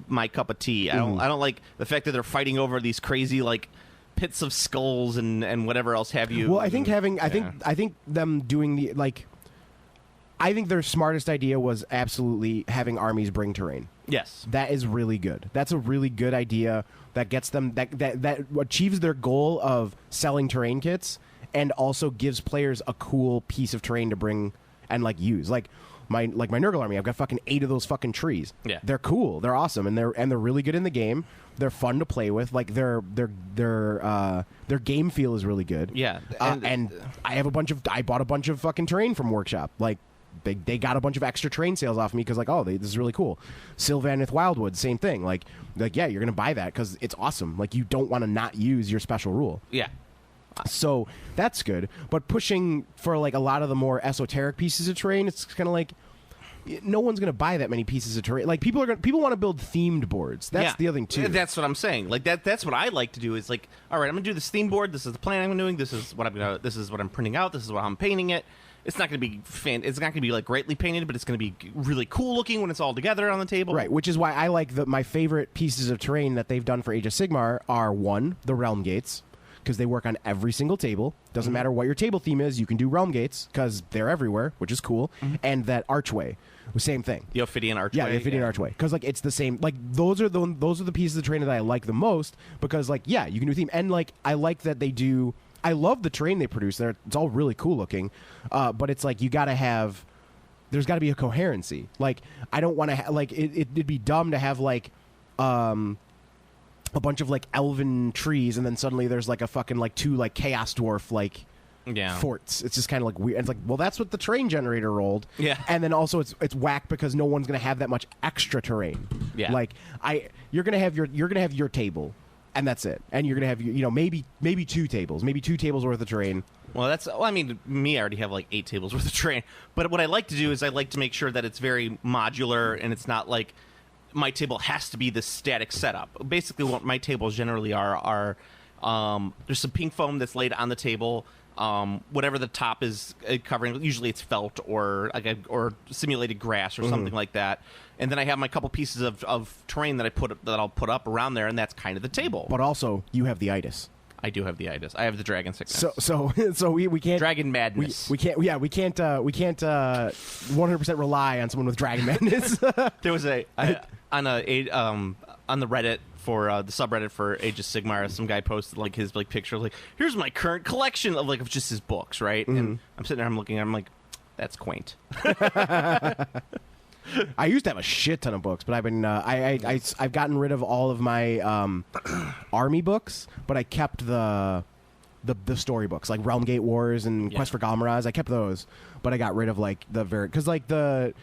my cup of tea. I don't like the fact that they're fighting over these crazy like pits of skulls and whatever else have you. Well, I think I think them doing the I think their smartest idea was absolutely having armies bring terrain. Yes, that is really good. That's a really good idea that gets them that achieves their goal of selling terrain kits and also gives players a cool piece of terrain to bring and use. Like my Nurgle army, I've got fucking 8 of those fucking trees. Yeah, they're cool. They're awesome, and they're really good in the game. They're fun to play with. Like their game feel is really good. Yeah, and I bought a bunch of fucking terrain from Workshop. Like they got a bunch of extra terrain sales off me because this is really cool. Sylvaneth Wildwood, same thing. Like yeah, you're gonna buy that because it's awesome. Like you don't want to not use your special rule. Yeah. So that's good, but pushing for a lot of the more esoteric pieces of terrain, it's kind of like no one's going to buy that many pieces of terrain. Like people want to build themed boards. That's the other thing too. That's what I'm saying. Like that's what I like to do is like, all right, I'm going to do this theme board. This is the plan I'm doing. This is what I'm printing out. This is what I'm painting it. It's not going to be it's not going to be like greatly painted, but it's going to be really cool looking when it's all together on the table. Right, which is why I like my favorite pieces of terrain that they've done for Age of Sigmar are the Realm Gates, because they work on every single table. Doesn't matter what your table theme is, you can do Realm Gates because they're everywhere, which is cool. And that archway, same thing. The Ophidian Archway. Yeah, the Ophidian Archway, because it's the same. Like those are the pieces of terrain that I like the most because you can do theme, and I like that they do. I love the terrain they produce. It's all really cool looking, but it's you got to have. There's got to be a coherency. Like I don't want to it'd be dumb to have a bunch of elven trees, and then suddenly there's a fucking 2 chaos dwarf forts. It's just kind of weird. And it's well, that's what the terrain generator rolled. Yeah. And then also it's whack because no one's gonna have that much extra terrain. Yeah. You're gonna have your table, and that's it. And you're gonna have maybe 2 tables, worth of terrain. Well, I already have 8 tables worth of terrain. But what I like to do is I like to make sure that it's very modular and it's not my table has to be this static setup. Basically, what my tables generally are there's some pink foam that's laid on the table. Whatever the top is covering, usually it's felt or simulated grass or something like that. And then I have my couple pieces of terrain that I'll put up around there, and that's kind of the table. But also, you have the itis. I do have the itis. I have the dragon sickness. So we can't dragon madness. We can't 100% rely on someone with dragon madness. There was on the Reddit for the subreddit for Age of Sigmar, some guy posted his picture here's my current collection of just his books, right? And I'm sitting there, I'm looking, I'm like, that's quaint. I used to have a shit ton of books, but I've been I've gotten rid of all of my army books, but I kept the story books like Realm Gate Wars and Quest for Galmaraz. I kept those, but I got rid of because the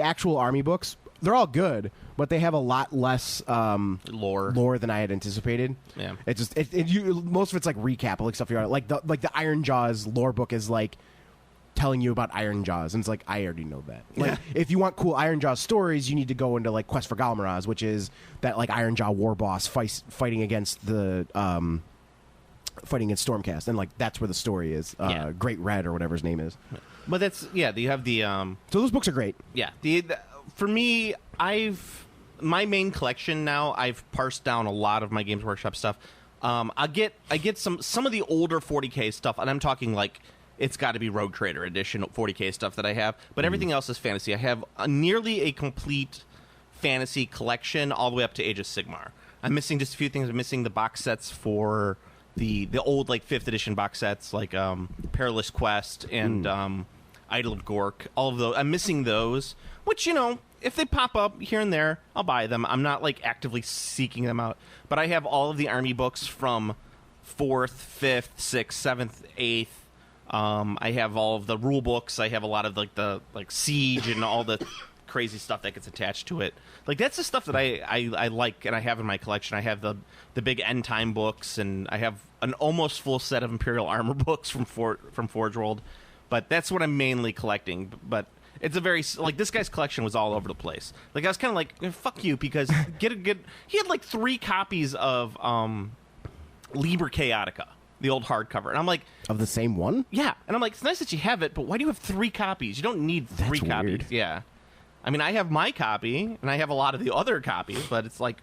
actual army books, they're all good, but they have a lot less lore than I had anticipated. Yeah, it's just most of it's recap, stuff you're the Iron Jaws lore book is telling you about Iron Jaws, and it's I already know that. If you want cool Iron Jaws stories, you need to go into Quest for Galmaraz, which is that Iron Jaw war boss fighting against the fighting against Stormcast, and that's where the story is. Great Red or whatever his name is. But that's you have the so those books are great. Yeah, for me, my main collection now. I've parsed down a lot of my Games Workshop stuff. I get some of the older 40K stuff, and I'm talking it's got to be Rogue Trader Edition 40K stuff that I have, but everything else is fantasy. I have nearly a complete fantasy collection all the way up to Age of Sigmar. I'm missing just a few things. I'm missing the box sets for the old 5th edition box sets Perilous Quest and Idol of Gork. All of those. I'm missing those, which if they pop up here and there, I'll buy them. I'm not actively seeking them out, but I have all of the army books from 4th, 5th, 6th, 7th, 8th. I have all of the rule books. I have a lot of the Siege and all the crazy stuff that gets attached to it. That's the stuff that I like and I have in my collection. I have the big End Time books, and I have an almost full set of Imperial Armor books from Forge World. But that's what I'm mainly collecting. But it's a very this guy's collection was all over the place. I was kind of fuck you, because he had 3 copies of Liber Chaotica, the old hardcover, and I'm of the same one? Yeah, and I'm it's nice that you have it, but why do you have 3 copies? You don't need 3 That's copies. Weird. Yeah, I mean, I have my copy, and I have a lot of the other copies, but it's I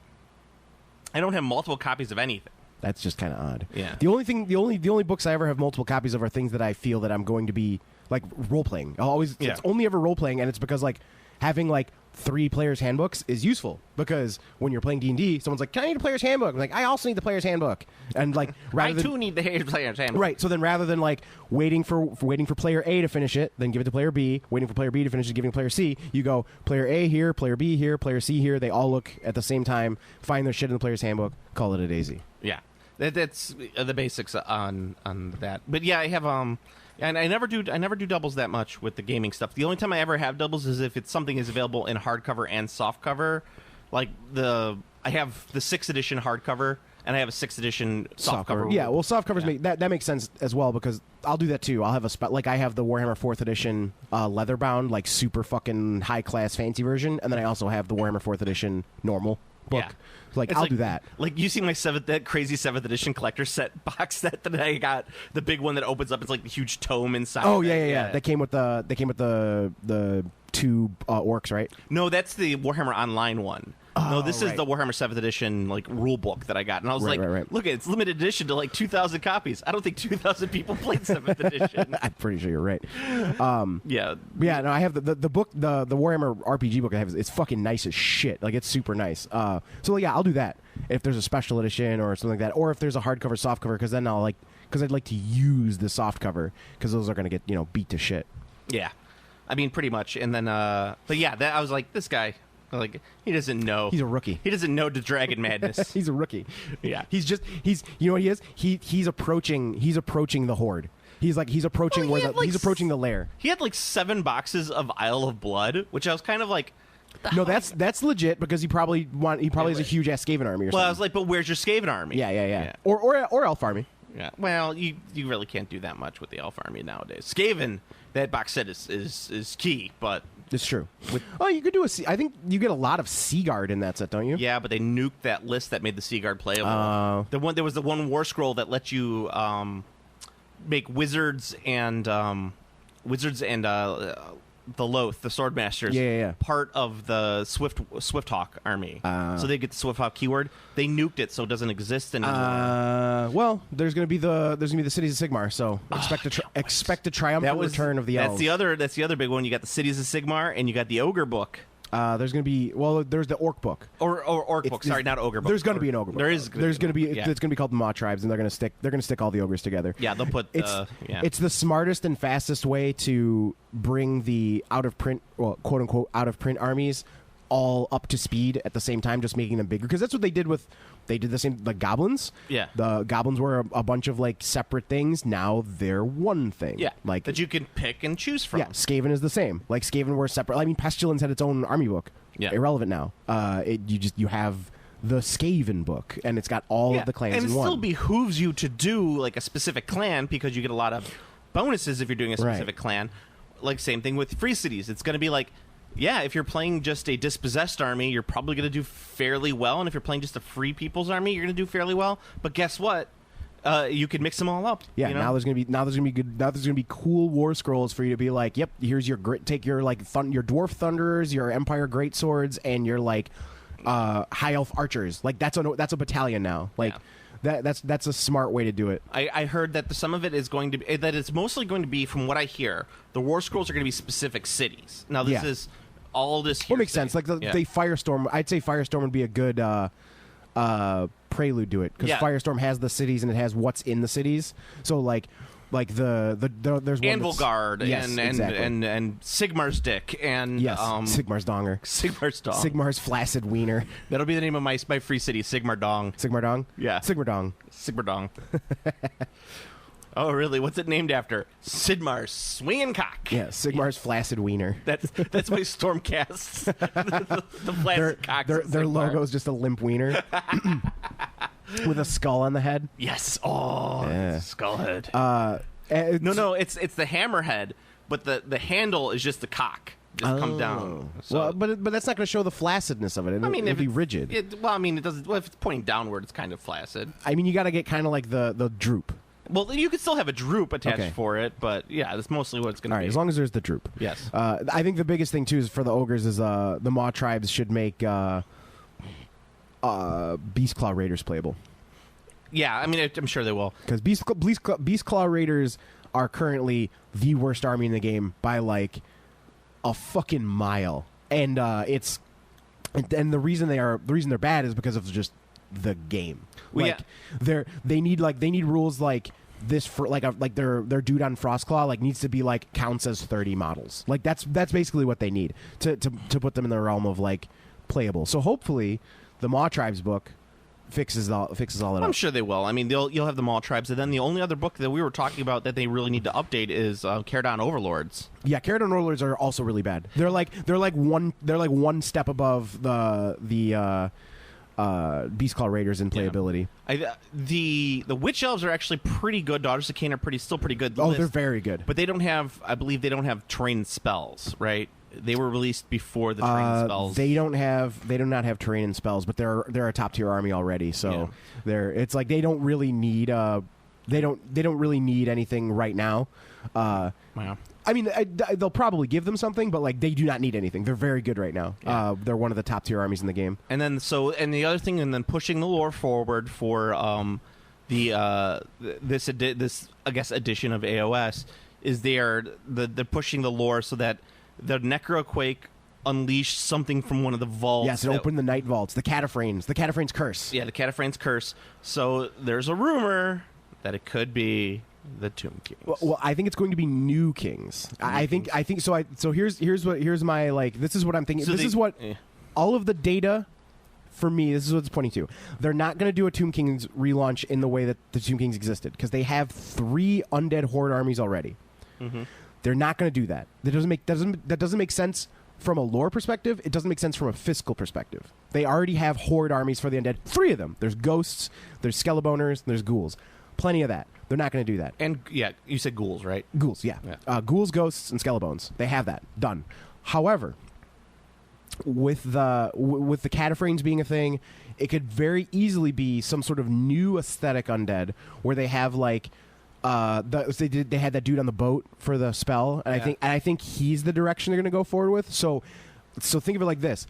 don't have multiple copies of anything. That's just kind of odd. Yeah. The only books I ever have multiple copies of are things that I feel that I'm going to be like role playing. It's only ever role playing, and it's because like having like 3 players handbooks is useful because when you're playing D&D, someone's like, "Can I need a player's handbook?" I'm like, I also need the player's handbook, and like I too need the player's handbook. Right. So then, rather than like waiting for player A to finish it, then give it to player B, waiting for player B to finish it, giving player C, you go player A here, player B here, player C here. They all look at the same time, find their shit in the player's handbook, call it a daisy. Yeah, that's the basics on that. But yeah, I have and I never do doubles that much with the gaming stuff. The only time I ever have doubles is if it's something is available in hardcover and softcover. Like I have the 6th edition hardcover and I have a 6th edition softcover. Yeah, well, softcovers make that makes sense as well because I'll do that too. I'll have like I have the Warhammer 4th edition leather bound, like super fucking high class fancy version, and then I also have the Warhammer 4th edition normal book. Yeah. I'll do that. Like you see my that crazy 7th edition collector set box set that I got, the big one that opens up. It's like the huge tome inside. Oh yeah. That came with the 2 orcs, right? No, that's the Warhammer Online one. No, this is right. the Warhammer 7th edition like rule book that I got, and I was Right. look, it's limited edition to like 2,000 copies. I don't think 2,000 people played 7th edition. I'm pretty sure you're right. Yeah. No, I have the book, the Warhammer RPG book I have. It's fucking nice as shit. Like, it's super nice. So yeah, I'll do that if there's a special edition or something like that, or if there's a hardcover, softcover, because then I'd like to use the softcover because those are gonna get beat to shit. Yeah, I mean pretty much. And then, but yeah, I was like, this guy. Like, he doesn't know. He's a rookie. He doesn't know the dragon madness. He's a rookie. Yeah. He's you know what he is? He's approaching the horde. He's approaching he's approaching the lair. He had like 7 boxes of Isle of Blood, which I was kind of like, no, that's legit because he probably has a huge ass Skaven army or something. Well, I was like, but where's your Skaven army? Yeah. Or Elf army. Yeah. Well, you really can't do that much with the Elf army nowadays. Skaven, that box set is key, but it's true. You could do I think you get a lot of Seaguard in that set, don't you? yeah, but they nuked that list that made the Seaguard playable. There was the one War Scroll that let you make wizards and the Loth, the Swordmasters, Yeah. part of the Swifthawk army. So they get the Swifthawk keyword. They nuked it, so it doesn't exist anymore. Well, there's gonna be the cities of Sigmar, so expect a triumphant return of the elves. That's the other big one. You got the cities of Sigmar, and you got the Ogre book. There's the Orc book. Or Orc book. Sorry, not Ogre book. There's going to be an Ogre book. There's going to be. It's going to be called the Maw Tribes, and they're going to stick all the ogres together. Yeah, they'll put. It's the smartest and fastest way to bring the out of print, well, quote unquote, out of print armies all up to speed at the same time, just making them bigger. Because that's what they did with. They did the same. The goblins. Yeah. The goblins were a bunch of like separate things. Now they're one thing. Yeah. Like that you can pick and choose from. Yeah. Skaven is the same. Like Skaven were separate. I mean, Pestilence had its own army book. Yeah. Irrelevant now. You have the Skaven book, and it's got all of the clans and in one. And it still behooves you to do like a specific clan because you get a lot of bonuses if you're doing a specific clan. Like same thing with free cities. It's going to be like, yeah, if you're playing just a dispossessed army, you're probably going to do fairly well, and if you're playing just a free people's army, you're going to do fairly well. But guess what? You can mix them all up. Yeah, you know? now there's gonna be cool war scrolls for you to be like, yep, here's your take your like your dwarf thunderers, your empire greatswords, and your like high elf archers. Like that's a battalion now. Like that's a smart way to do it. I heard that some of it is going to be that it's mostly going to be, from what I hear, the war scrolls are going to be specific cities. Now this is all this. Well, makes sense. Like the Firestorm, I'd say Firestorm would be a good prelude to it because Firestorm has the cities and it has what's in the cities. So like there's one Anvilgard and Sigmar's dick and Sigmar's donger, Sigmar's dong, Sigmar's flaccid wiener. That'll be the name of my free city, Sigmar Dong. Sigmar Dong, yeah, Sigmar Dong, Sigmar Dong. Oh, really? What's it named after? Sigmar's swinging cock. Yeah, Sigmar's flaccid wiener. That's my Stormcast. the flaccid cock. Their logo is just a limp wiener with a skull on the head. Yes. Oh, skull head. No, it's the hammerhead, but the handle is just the cock. Just come down. So. Well, but that's not going to show the flaccidness of it. It'll be rigid. It doesn't. Well, if it's pointing downward, it's kind of flaccid. I mean, you got to get kind of like the droop. Well, you could still have a droop attached for it, but yeah, that's mostly what it's going to be. All right, as long as there's the droop. Yes. I think the biggest thing, too, is for the ogres is the Maw Tribes should make Beastclaw Raiders playable. Yeah, I mean, I'm sure they will. Because Beast Claw Raiders are currently the worst army in the game by like a fucking mile, and the reason they're bad is because of just the game. Well, Like they need rules like this for like their dude on Frostclaw like needs to be like counts as 30 models. Like that's basically what they need to put them in the realm of like playable. So hopefully the Maw Tribes book fixes all that I'm up. sure they will. I mean, you'll have the Mall Tribes, and then the only other book that we were talking about that they really need to update is Caradon Overlords. Yeah, Caradon Overlords are also really bad. They're like one step above the Beast Claw Raiders in playability. The Witch Elves are actually pretty good. Daughters of Cain are still pretty good. They're very good. But they don't have, I believe, they don't have trained spells, right? They were released before the trained spells. They do not have terrain and spells, but they're a top tier army already. So it's like they don't really need they don't really need anything right now. Wow. I mean, they'll probably give them something, but like they do not need anything. They're very good right now. Yeah. They're one of the top tier armies in the game. And then the other thing, and then pushing the lore forward for this I guess edition of AOS is they're pushing the lore so that the Necroquake unleashed something from one of the vaults. Yes, it opened the Night Vaults, the Cataphragnes Curse. Yeah, the Cataphragnes Curse. So there's a rumor that it could be the Tomb Kings. Well, I think it's going to be New Kings. I think so. So here's my like. This is what I'm thinking. So all of the data for me. This is what it's pointing to. They're not going to do a Tomb Kings relaunch in the way that the Tomb Kings existed because they have 3 undead horde armies already. Mm-hmm. They're not going to do that. That doesn't make sense from a lore perspective. It doesn't make sense from a fiscal perspective. They already have horde armies for the undead. 3 of them. There's ghosts. There's skeleboners. There's ghouls. Plenty of that. They're not going to do that. And yeah, you said ghouls, right? Ghouls, yeah. Ghouls, ghosts, and skelebones. They have that done. However, with the Cataphragnes being a thing, it could very easily be some sort of new aesthetic undead where they have like they had that dude on the boat for the spell, and I think he's the direction they're going to go forward with. So think of it like this.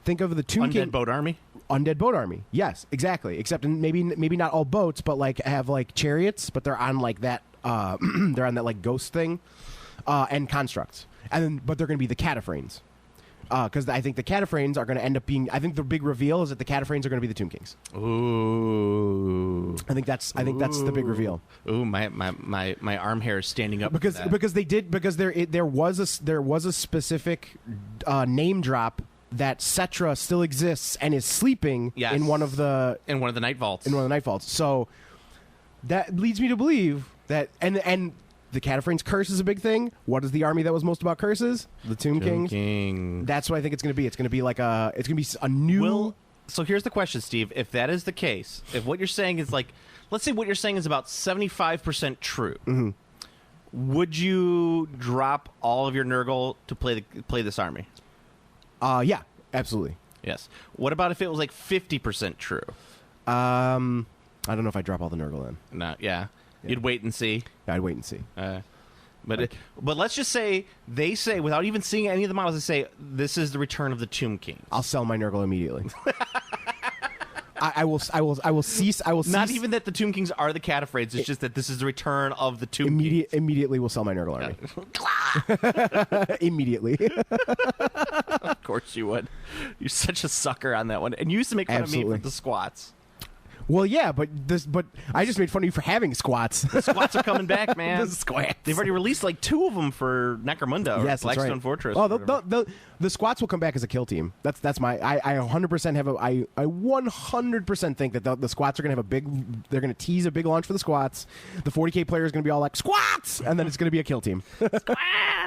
Think of the Tomb King boat army. Undead boat army. Yes, exactly. Except maybe not all boats, but like have like chariots, but they're on like that. They're on that like ghost thing, and constructs, but they're going to be the Cataphragnes. Because I think the Cataphragnes are going to end up being. I think the big reveal is that the Cataphragnes are going to be the Tomb Kings. Ooh. I think that's the big reveal. Ooh, my arm hair is standing up because there was a specific name drop that Cetra still exists and is sleeping in one of the night vaults. So that leads me to believe that and the Cataphragnes curse is a big thing. What is the army that was most about curses? The Tomb Kings. That's what I think it's going to be. It's going to be like a new. So here's the question, Steve. If that is the case, if what you're saying is like, let's say what you're saying is about 75% true, mm-hmm. would you drop all of your Nurgle to play this army? Yeah, absolutely. Yes. What about if it was like 50% true? I don't know if I'd drop all the Nurgle in. No, yeah. You'd wait and see. Yeah, I'd wait and see. But let's just say they say, without even seeing any of the models, they say this is the return of the Tomb Kings. I'll sell my Nurgle immediately. I will cease. Not even that the Tomb Kings are the Cataphragnes. It's just that this is the return of the Tomb Kings. Immediately, will sell my Nurgle army. Immediately. Of course you would. You're such a sucker on that one. And you used to make fun of me for the squats. Well, yeah, but I just made fun of you for having squats. The squats are coming back, man. The squats. They've already released like 2 of them for Necromunda. Yes, or Blackstone right. Fortress. Oh, the squats will come back as a kill team. That's my. I 100% have I 100% think that the squats are going to have a big. They're going to tease a big launch for the squats. The 40K player is going to be all like squats, and then it's going to be a kill team.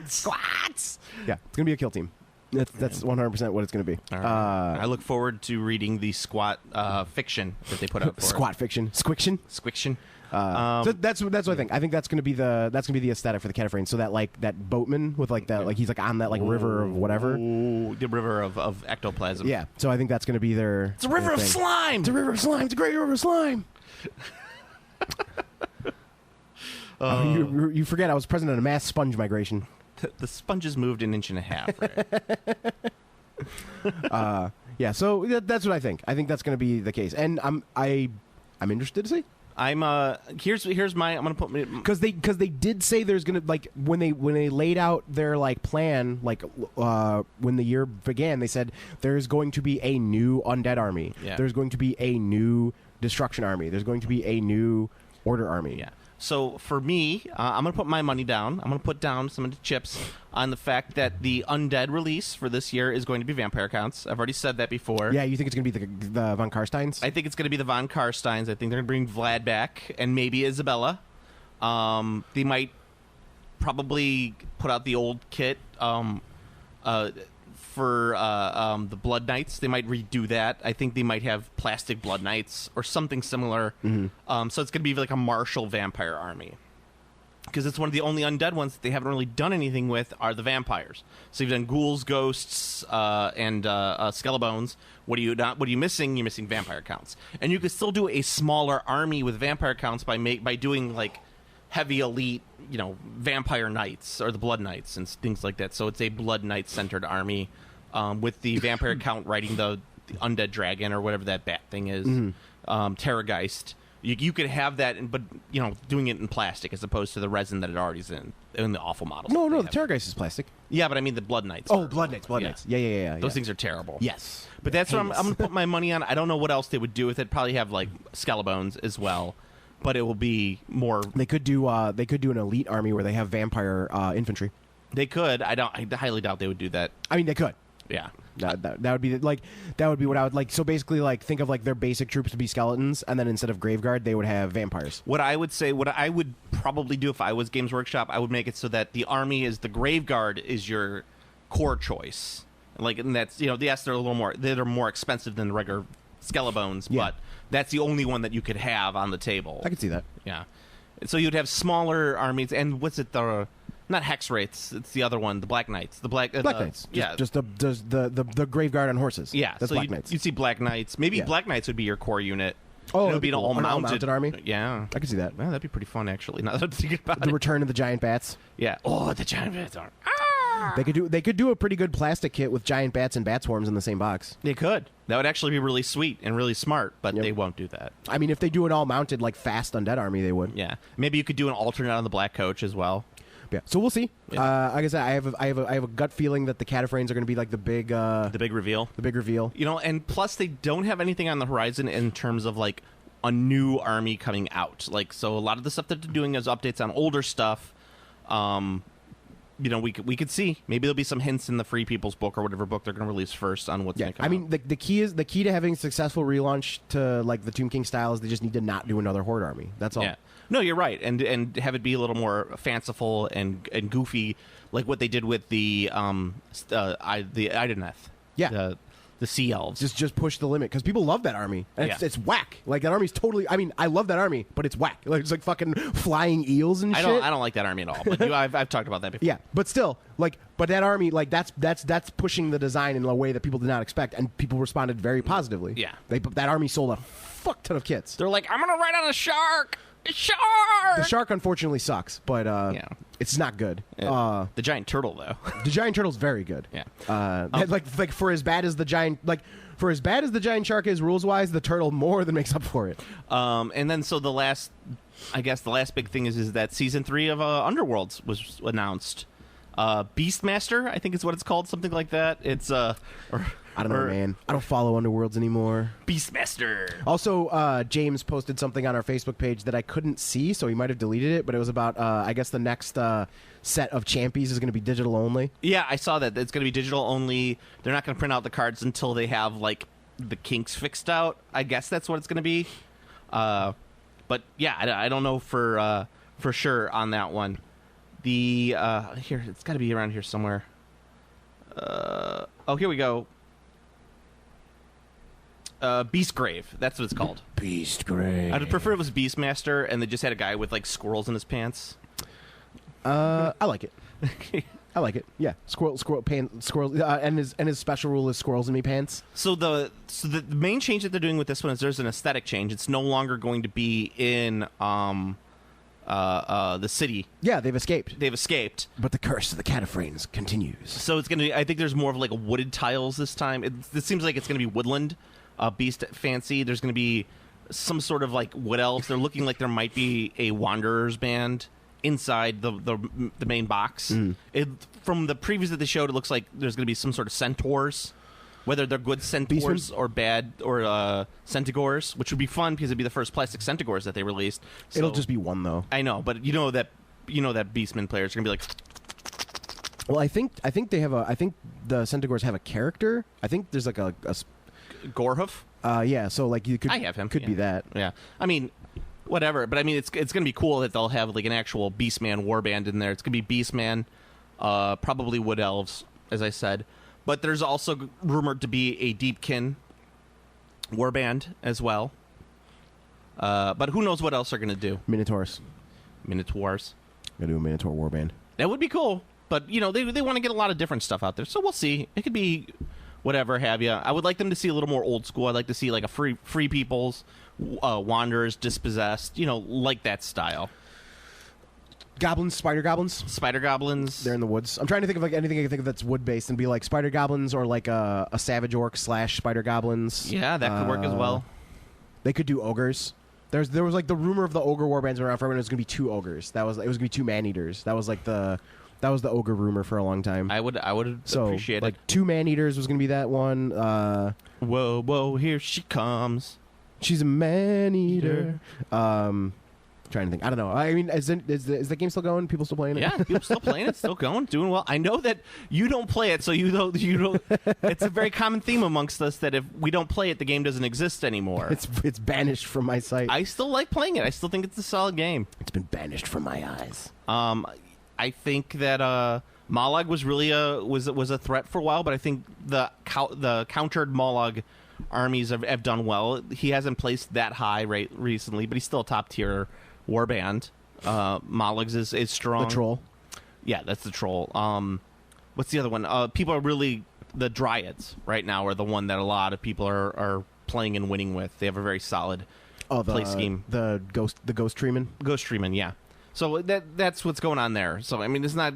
Squats. Yeah, it's going to be a kill team. That's 100% what it's going to be. Right. I look forward to reading the squat fiction that they put out. For squat fiction, squiction. So that's what I think. I think that's going to be the aesthetic for the Cataphragnes. So that like that boatman with like that like he's like on that like river of whatever. Ooh, the river of ectoplasm. Yeah. So I think that's going to be their. It's a river of slime. It's a river of slime. It's a great river of slime. You forget I was present at a mass sponge migration. The sponges moved 1.5 inches, right? Yeah, so that's what I think. I think that's going to be the case, and I'm interested to see. I'm here's my I'm gonna put me because they did say there's gonna like when they laid out their like plan like when the year began, they said there's going to be a new undead army. Yeah. There's going to be a new destruction army. There's going to be a new order army. Yeah. So for me, I'm going to put my money down. I'm going to put down some of the chips on the fact that the undead release for this year is going to be vampire counts. I've already said that before. Yeah, you think it's going to be the Von Karsteins? I think it's going to be the Von Karsteins. I think they're going to bring Vlad back and maybe Isabella. They might probably put out the old kit for the Blood Knights. They might redo that. I think they might have plastic Blood Knights or something similar. So it's going to be like a martial vampire army. Because it's one of the only undead ones that they haven't really done anything with are the vampires. So you've done ghouls, ghosts, and skelebones. What are you missing? You're missing vampire counts. And you could still do a smaller army with vampire counts by doing like heavy elite, vampire knights or the blood knights and things like that. So it's a blood knight centered army with the vampire count riding the undead dragon or whatever that bat thing is, Terrorgeist. You could have that, but doing it in plastic as opposed to the resin that it already's in the awful models. No, the Terrorgeist is plastic. Yeah, but I mean the blood knights. Oh, blood knights. Yeah. Those things are terrible. Yes, but that's what I'm going to put my money on. I don't know what else they would do with it. Probably have like skelebones as well. But it will be more. They could do an elite army where they have vampire infantry. They could. I highly doubt they would do that. I mean, they could. Yeah. That would be that would be what I would like. So basically, like think of like their basic troops to be skeletons, and then instead of Graveguard, they would have vampires. What I would probably do if I was Games Workshop, I would make it so that the army is the Graveguard is your core choice. And that's yes, they're a little more expensive than the regular Skelebones, but that's the only one that you could have on the table. I could see that. Yeah. So you'd have smaller armies, and what's it? Not Hex Wraiths. It's the other one, the Black Knights. The Black Knights. Just the Graveguard on horses. Yeah. That's so Black Knights. You'd see Black Knights. Maybe Black Knights would be your core unit. Oh, it would be an all-mounted army. Yeah, I could see that. Well, that'd be pretty fun, actually. Now that I'm thinking about the it. return of the giant bats. Yeah. Oh, the giant bats are. They could do a pretty good plastic kit with giant bats and bat swarms in the same box. They could. That would actually be really sweet and really smart, but they won't do that. I mean, if they do an all-mounted, like, fast undead army, they would. Yeah. Maybe you could do an alternate on the Black Coach as well. Yeah. So we'll see. Yeah. Like I said, I have a gut feeling that the Cataphragms are going to be like the big reveal. The big reveal. And plus they don't have anything on the horizon in terms of like a new army coming out. Like, so a lot of the stuff that they're doing is updates on older stuff. We could see maybe there'll be some hints in the Free People's book or whatever book they're going to release first on what's going to come. I mean, the key to having a successful relaunch to like the Tomb King style is they just need to not do another Horde army. That's all. Yeah. No, you're right, and have it be a little more fanciful and goofy, like what they did with the Ideneth. Yeah. The Sea Elves. Just push the limit because people love that army. And it's whack. Like that army's totally. I mean, I love that army, but it's whack. Like it's like fucking flying eels and shit. I don't like that army at all. But I've talked about that before. Yeah, but still, but that army, like that's pushing the design in a way that people did not expect, and people responded very positively. Yeah, that army sold a fuck ton of kits. They're like, I'm gonna ride on a shark. A shark. The shark unfortunately sucks, but it's not good. The giant turtle though. The giant turtle's very good. Yeah. Like for as bad as the giant shark is rules wise, the turtle more than makes up for it. And then so the last big thing is that season 3 of Underworlds was announced. Beastmaster, I think is what it's called, something like that. It's I don't know, man. I don't follow Underworlds anymore. Beastmaster. Also, James posted something on our Facebook page that I couldn't see, so he might have deleted it, but it was about, I guess the next set of Champies is going to be digital only. Yeah, I saw that. It's going to be digital only. They're not going to print out the cards until they have, like, the kinks fixed out. I guess that's what it's going to be. But, yeah, I don't know for sure on that one. Here, it's got to be around here somewhere. Here we go. Beastgrave. That's what it's called. Beastgrave. I'd prefer it was Beastmaster, and they just had a guy with like squirrels in his pants. I like it. I like it. Yeah, squirrels, and his special rule is squirrels in me pants. So the main change that they're doing with this one is there's an aesthetic change. It's no longer going to be in the city. Yeah, they've escaped. But the curse of the Cataphragms continues. So it's going to be, I think there's more of like a wooded tiles this time. It seems like it's going to be woodland, beast fancy. There's going to be some sort of like wood elves. They're looking like there might be a Wanderers band inside the main box. From the previews that they showed, it looks like there's going to be some sort of centaurs. Whether they're good centaurs or bad or centaurs, which would be fun because it'd be the first plastic centaurs that they released. So, It'll just be one though. I know, but you know that Beastman players are gonna be like. Well, I think they have I think the centaurs have a character. I think there's like a Gorehoof. Yeah. So like you could I have him. Could be that. Yeah. I mean, whatever. But I mean, it's gonna be cool that they'll have like an actual Beastman warband in there. It's gonna be Beastman, probably Wood Elves, as I said. But there's also rumored to be a Deepkin warband as well. But who knows what else they're going to do? Minotaurs. Minotaurs. Gonna do a Minotaur warband. That would be cool. But, they want to get a lot of different stuff out there. So we'll see. It could be whatever have you. I would like them to see a little more old school. I'd like to see like a free peoples, wanderers, dispossessed, like that style. Goblins, spider goblins. Spider goblins. They're in the woods. I'm trying to think of like anything I can think of that's wood based and be like spider goblins or like a savage orc / spider goblins. Yeah, that could work as well. They could do ogres. There was like the rumor of the ogre warbands around for everyone. It was going to be 2 ogres. It was going to be 2 man eaters. That was the ogre rumor for a long time. I would appreciate it. Like 2 man eaters was going to be that one. Whoa, here she comes. She's a man eater. Trying to think. I don't know. I mean, is the game still going? People still playing it? Yeah, people still playing it, still going, doing well. I know that you don't play it, so you don't. It's a very common theme amongst us that if we don't play it, the game doesn't exist anymore. It's banished from my sight. I still like playing it. I still think it's a solid game. It's been banished from my eyes. I think that Mollog was really was a threat for a while, but I think the countered Mollog armies have done well. He hasn't placed that high recently, but he's still a top tier warband. Mollog's is strong. The troll. Yeah, that's the troll. What's the other one? People are really the Dryads right now are the one that a lot of people are playing and winning with. They have a very solid play scheme. The ghost treeman. Ghost treeman, yeah. So that's what's going on there. So I mean, it's not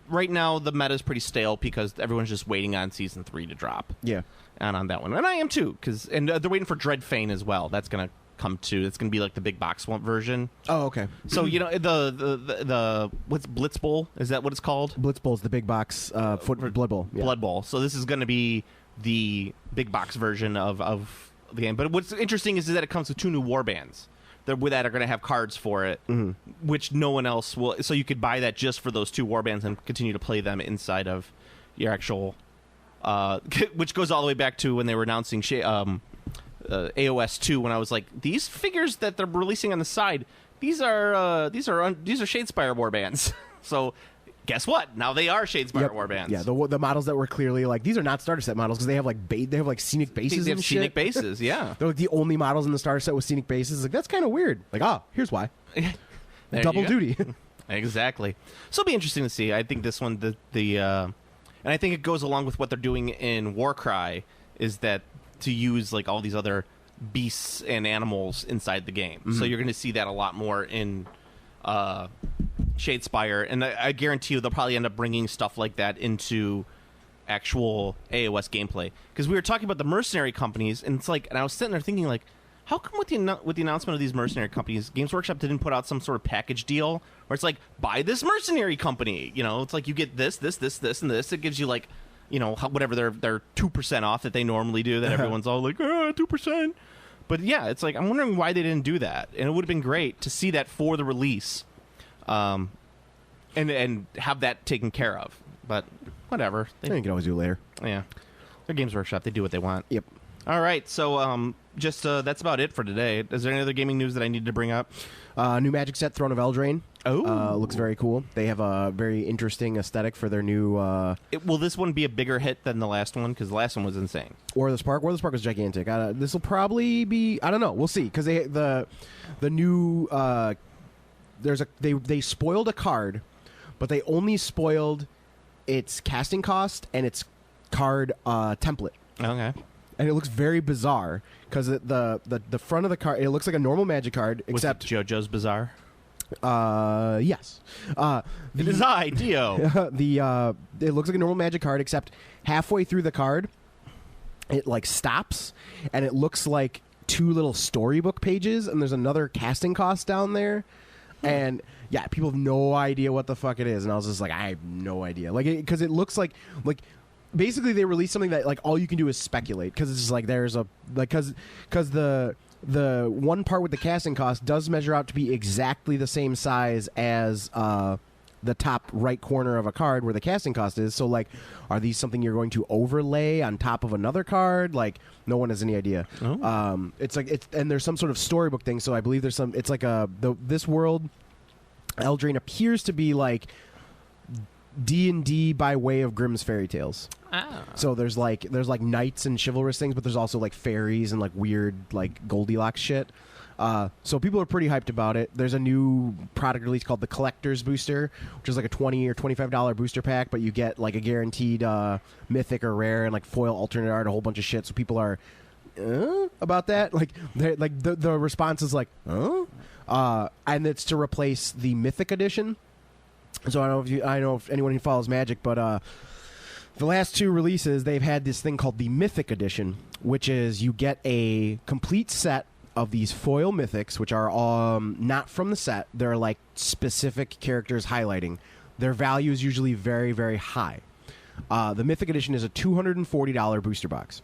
right now. The meta is pretty stale because everyone's just waiting on season 3 to drop. Yeah, and on that one, and I am too, and they're waiting for Dreadfane as well. That's gonna come to. It's gonna be like the big box version. Oh, okay. So the what's Blitz Bowl? Is that what it's called? Blitz Bowl's the big box Blood Bowl. Yeah. Blood Bowl. So this is gonna be the big box version of the game. But what's interesting is that it comes with 2 new warbands. That are going to have cards for it, which no one else will. So you could buy that just for those 2 warbands and continue to play them inside of your actual. Which goes all the way back to when they were announcing AOS 2. When I was like, these figures that they're releasing on the side, these are Shadespire warbands. So. Guess what? Now they are Shadespire warbands. Yeah, the models that were clearly like these are not starter set models because they have like scenic bases. They have and scenic shit. bases. Yeah, they're like the only models in the starter set with scenic bases. Like that's kind of weird. Like here's why. Double duty. Exactly. So it'll be interesting to see. I think this one and I think it goes along with what they're doing in Warcry is that to use like all these other beasts and animals inside the game. So you're going to see that a lot more in. Shadespire, and I guarantee you they'll probably end up bringing stuff like that into actual AOS gameplay. Because we were talking about the mercenary companies, and it's like, and I was sitting there thinking, like, how come with the announcement of these mercenary companies, Games Workshop didn't put out some sort of package deal where it's like, buy this mercenary company. It's like you get this, and this. It gives you like, whatever their 2% off that they normally do. That everyone's all like, 2%. But yeah, it's like I'm wondering why they didn't do that, and it would have been great to see that for the release. And have that taken care of, but whatever. You can always do it later. Yeah, they're Games Workshop. They do what they want. Yep. All right, so just that's about it for today. Is there any other gaming news that I need to bring up? New Magic set, Throne of Eldraine. Oh, looks very cool. They have a very interesting aesthetic for their new. Will this one be a bigger hit than the last one? Because the last one was insane. War of the Spark. War of the Spark was gigantic. This will probably be. I don't know. We'll see. Because the new. They spoiled a card, but they only spoiled its casting cost and its card template. Okay. And it looks very bizarre because the front of the card, it looks like a normal Magic card, except JoJo's Bizarre. Yes. It is I, Dio. It looks like a normal Magic card, except halfway through the card, it like stops, and it looks like 2 little storybook pages, and there's another casting cost down there, and yeah, people have no idea what the fuck it is, and I was just like, I have no idea, like, because it looks like basically they released something that like all you can do is speculate, because it's just like there's a like because the one part with the casting cost does measure out to be exactly the same size as the top right corner of a card where the casting cost is. So like, are these something you're going to overlay on top of another card? Like, no one has any idea. Oh. It's like and there's some sort of storybook thing. So I believe there's some. It's like this world, Eldraine appears to be like D&D by way of Grimm's fairy tales. Ah. So there's like knights and chivalrous things, but there's also like fairies and like weird like Goldilocks shit. So people are pretty hyped about it. There's a new product release called the Collector's Booster, which is like a $20 or $25 booster pack, but you get like a guaranteed mythic or rare and like foil alternate art, a whole bunch of shit. So people are about that. Like the response is like, and it's to replace the Mythic Edition. So I don't know if anyone who follows Magic, but the last 2 releases they've had this thing called the Mythic Edition, which is you get a complete set of these foil mythics, which are not from the set. They're like specific characters highlighting. Their value is usually very, very high. The Mythic Edition is a $240 booster box.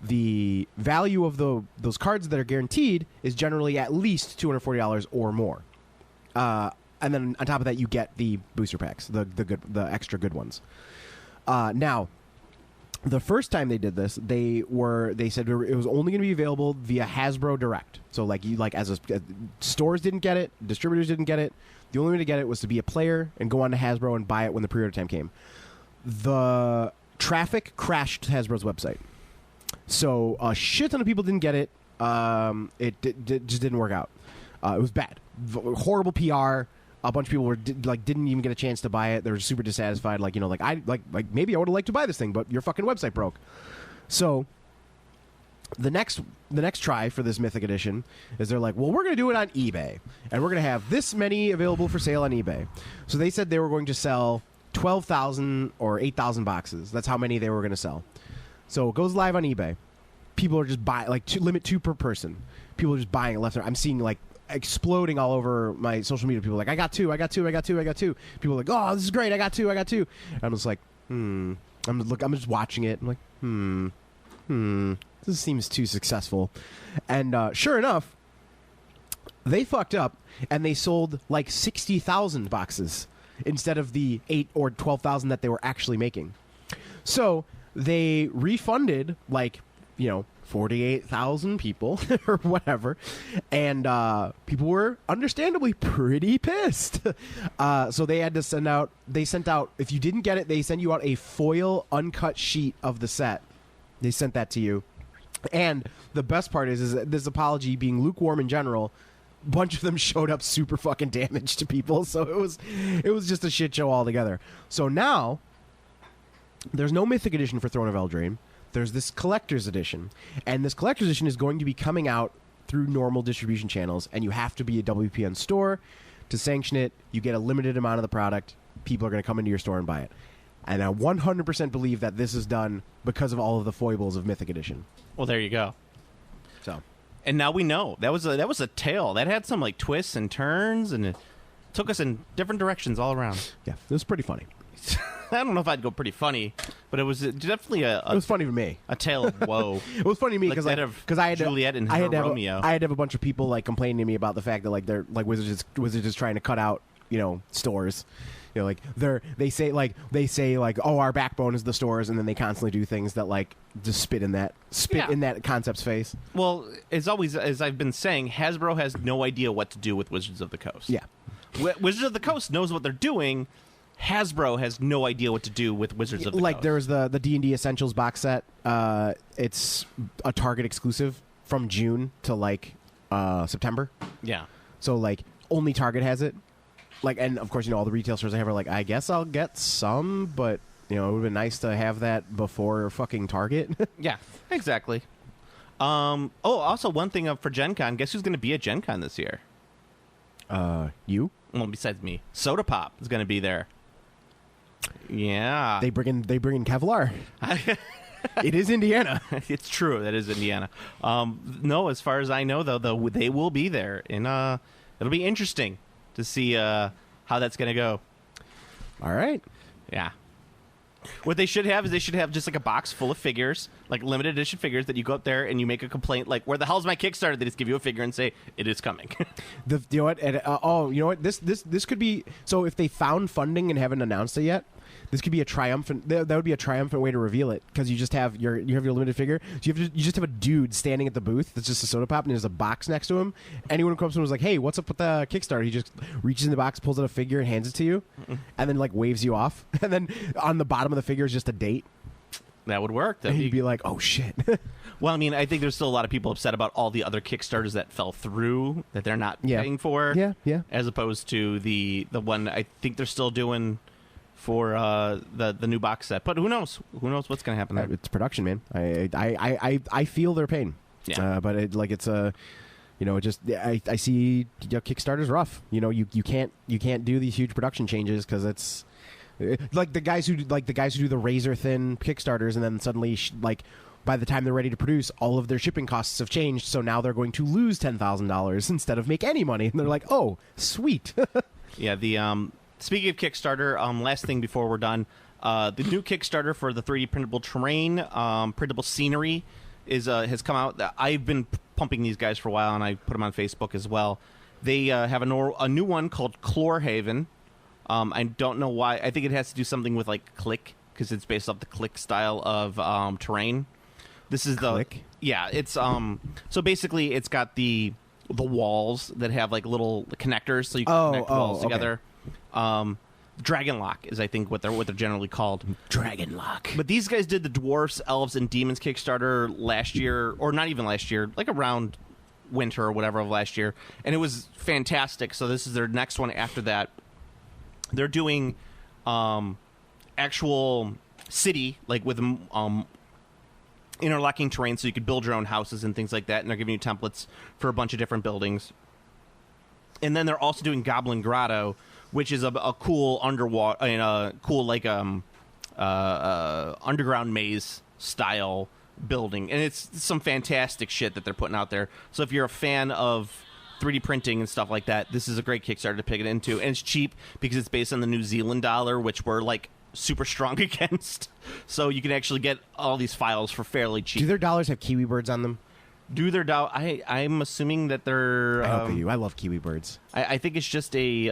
The value of those cards that are guaranteed is generally at least $240 or more. And then on top of that, you get the booster packs, the extra good ones. Now, the first time they did this, they said it was only going to be available via Hasbro Direct. So stores didn't get it, distributors didn't get it. The only way to get it was to be a player and go on to Hasbro and buy it when the pre-order time came. The traffic crashed Hasbro's website, so a shit ton of people didn't get it. It just didn't work out. It was bad, horrible PR. A bunch of people didn't even get a chance to buy it. They were super dissatisfied. Like, maybe I would have liked to buy this thing, but your fucking website broke. So the next try for this Mythic Edition is they're like, well, we're going to do it on eBay, and we're going to have this many available for sale on eBay. So they said they were going to sell 12,000 or 8,000 boxes. That's how many they were going to sell. So it goes live on eBay. People are just buying, limit 2 per person. People are just buying it left and right. I'm seeing exploding all over my social media. People are like, I got 2. People are like, oh, this is great. I got 2. And I'm just like, I'm just watching it. I'm like, this seems too successful. And sure enough, they fucked up and they sold like 60,000 boxes instead of the 8 or 12,000 that they were actually making. So they refunded 48,000 people or whatever, and people were understandably pretty pissed. So they had to sent out, if you didn't get it, they send you out a foil uncut sheet of the set. They sent that to you. And the best part is this apology being lukewarm in general, a bunch of them showed up super fucking damaged to people. So it was just a shit show altogether. So now there's no Mythic Edition for Throne of Eldraine. There's this Collector's Edition, and this Collector's Edition is going to be coming out through normal distribution channels, and you have to be a WPN store to sanction it. You get a limited amount of the product. People are going to come into your store and buy it. And I 100% believe that this is done because of all of the foibles of Mythic Edition. Well, there you go. So, and now we know that was a tale that had some twists and turns, and it took us in different directions all around. Yeah, it was pretty funny. I don't know if I'd go pretty funny, but it was definitely it was funny to me. A tale of woe. It was funny to me because I had Juliet and her Romeo. I had to have a bunch of people complaining to me about the fact that they're Wizards is trying to cut out stores. They say oh, our backbone is the stores, and then they constantly do things that just spit in that concept's face. Well, as I've been saying, Hasbro has no idea what to do with Wizards of the Coast. Yeah, Wizards of the Coast knows what they're doing. Hasbro has no idea what to do with Wizards of the Coast. There was the D&D Essentials box set. It's a Target exclusive from June to September. Yeah. So only Target has it. And of course all the retail stores I have are I guess I'll get some, but it would have been nice to have that before fucking Target. Yeah, exactly. Also one thing for Gen Con, guess who's going to be at Gen Con this year? You? Well, besides me, Soda Pop is going to be there. Yeah, they bring in Kevlar. It is Indiana. It's true. That is Indiana. No, as far as I know, though, they will be there. And it'll be interesting to see how that's going to go. All right. Yeah. What they should have is they should have just like a box full of figures, like limited edition figures that you go up there and you make a complaint like, where the hell's my Kickstarter? They just give you a figure and say, it is coming. You know what? You know what? This could be. So if they found funding and haven't announced it yet, this could be a triumphant. That would be a triumphant way to reveal it, because you have your limited figure. So you just have a dude standing at the booth that's just a soda pop, and there's a box next to him. Anyone who comes to him is like, "Hey, what's up with the Kickstarter?" He just reaches in the box, pulls out a figure, and hands it to you, and then like waves you off. And then on the bottom of the figure is just a date. That would work. And you'd be like, "Oh shit." Well, I mean, I think there's still a lot of people upset about all the other Kickstarters that fell through that they're not paying for. Yeah. As opposed to the one I think they're still doing for the new box set. But who knows? Who knows what's going to happen there? It's production, man. I feel their pain. Yeah. But it's a, I see Kickstarter's rough. You can't do these huge production changes because it's like the guys who do the razor thin Kickstarters, and then suddenly by the time they're ready to produce, all of their shipping costs have changed, so now they're going to lose $10,000 instead of make any money. And they're like, oh, sweet. Yeah, the speaking of Kickstarter, last thing before we're done, the new Kickstarter for the 3D printable terrain, printable scenery has come out. I've been pumping these guys for a while, and I put them on Facebook as well. They have a new one called Chlorhaven. I don't know why. I think it has to do something with like Click, because it's based off the Click style of terrain. This is Click? Yeah, it's so basically it's got the walls that have like little connectors, so you can connect walls together. Dragon Lock is, I think, what they're generally called. Dragon Lock. But these guys did the Dwarfs, Elves, and Demons Kickstarter last year, or not even last year, like around winter or whatever of last year, and it was fantastic. So this is their next one after that. They're doing actual city, like with interlocking terrain, so you could build your own houses and things like that, and they're giving you templates for a bunch of different buildings. And then they're also doing Goblin Grotto, which is a cool underwater, underground maze style building, and it's some fantastic shit that they're putting out there. So if you're a fan of 3D printing and stuff like that, this is a great Kickstarter to pick it into, and it's cheap because it's based on the New Zealand dollar, which we're like super strong against. So you can actually get all these files for fairly cheap. Do their dollars have kiwi birds on them? Do their dollar? I'm assuming that they're. I hope they do. I love kiwi birds. I think it's just a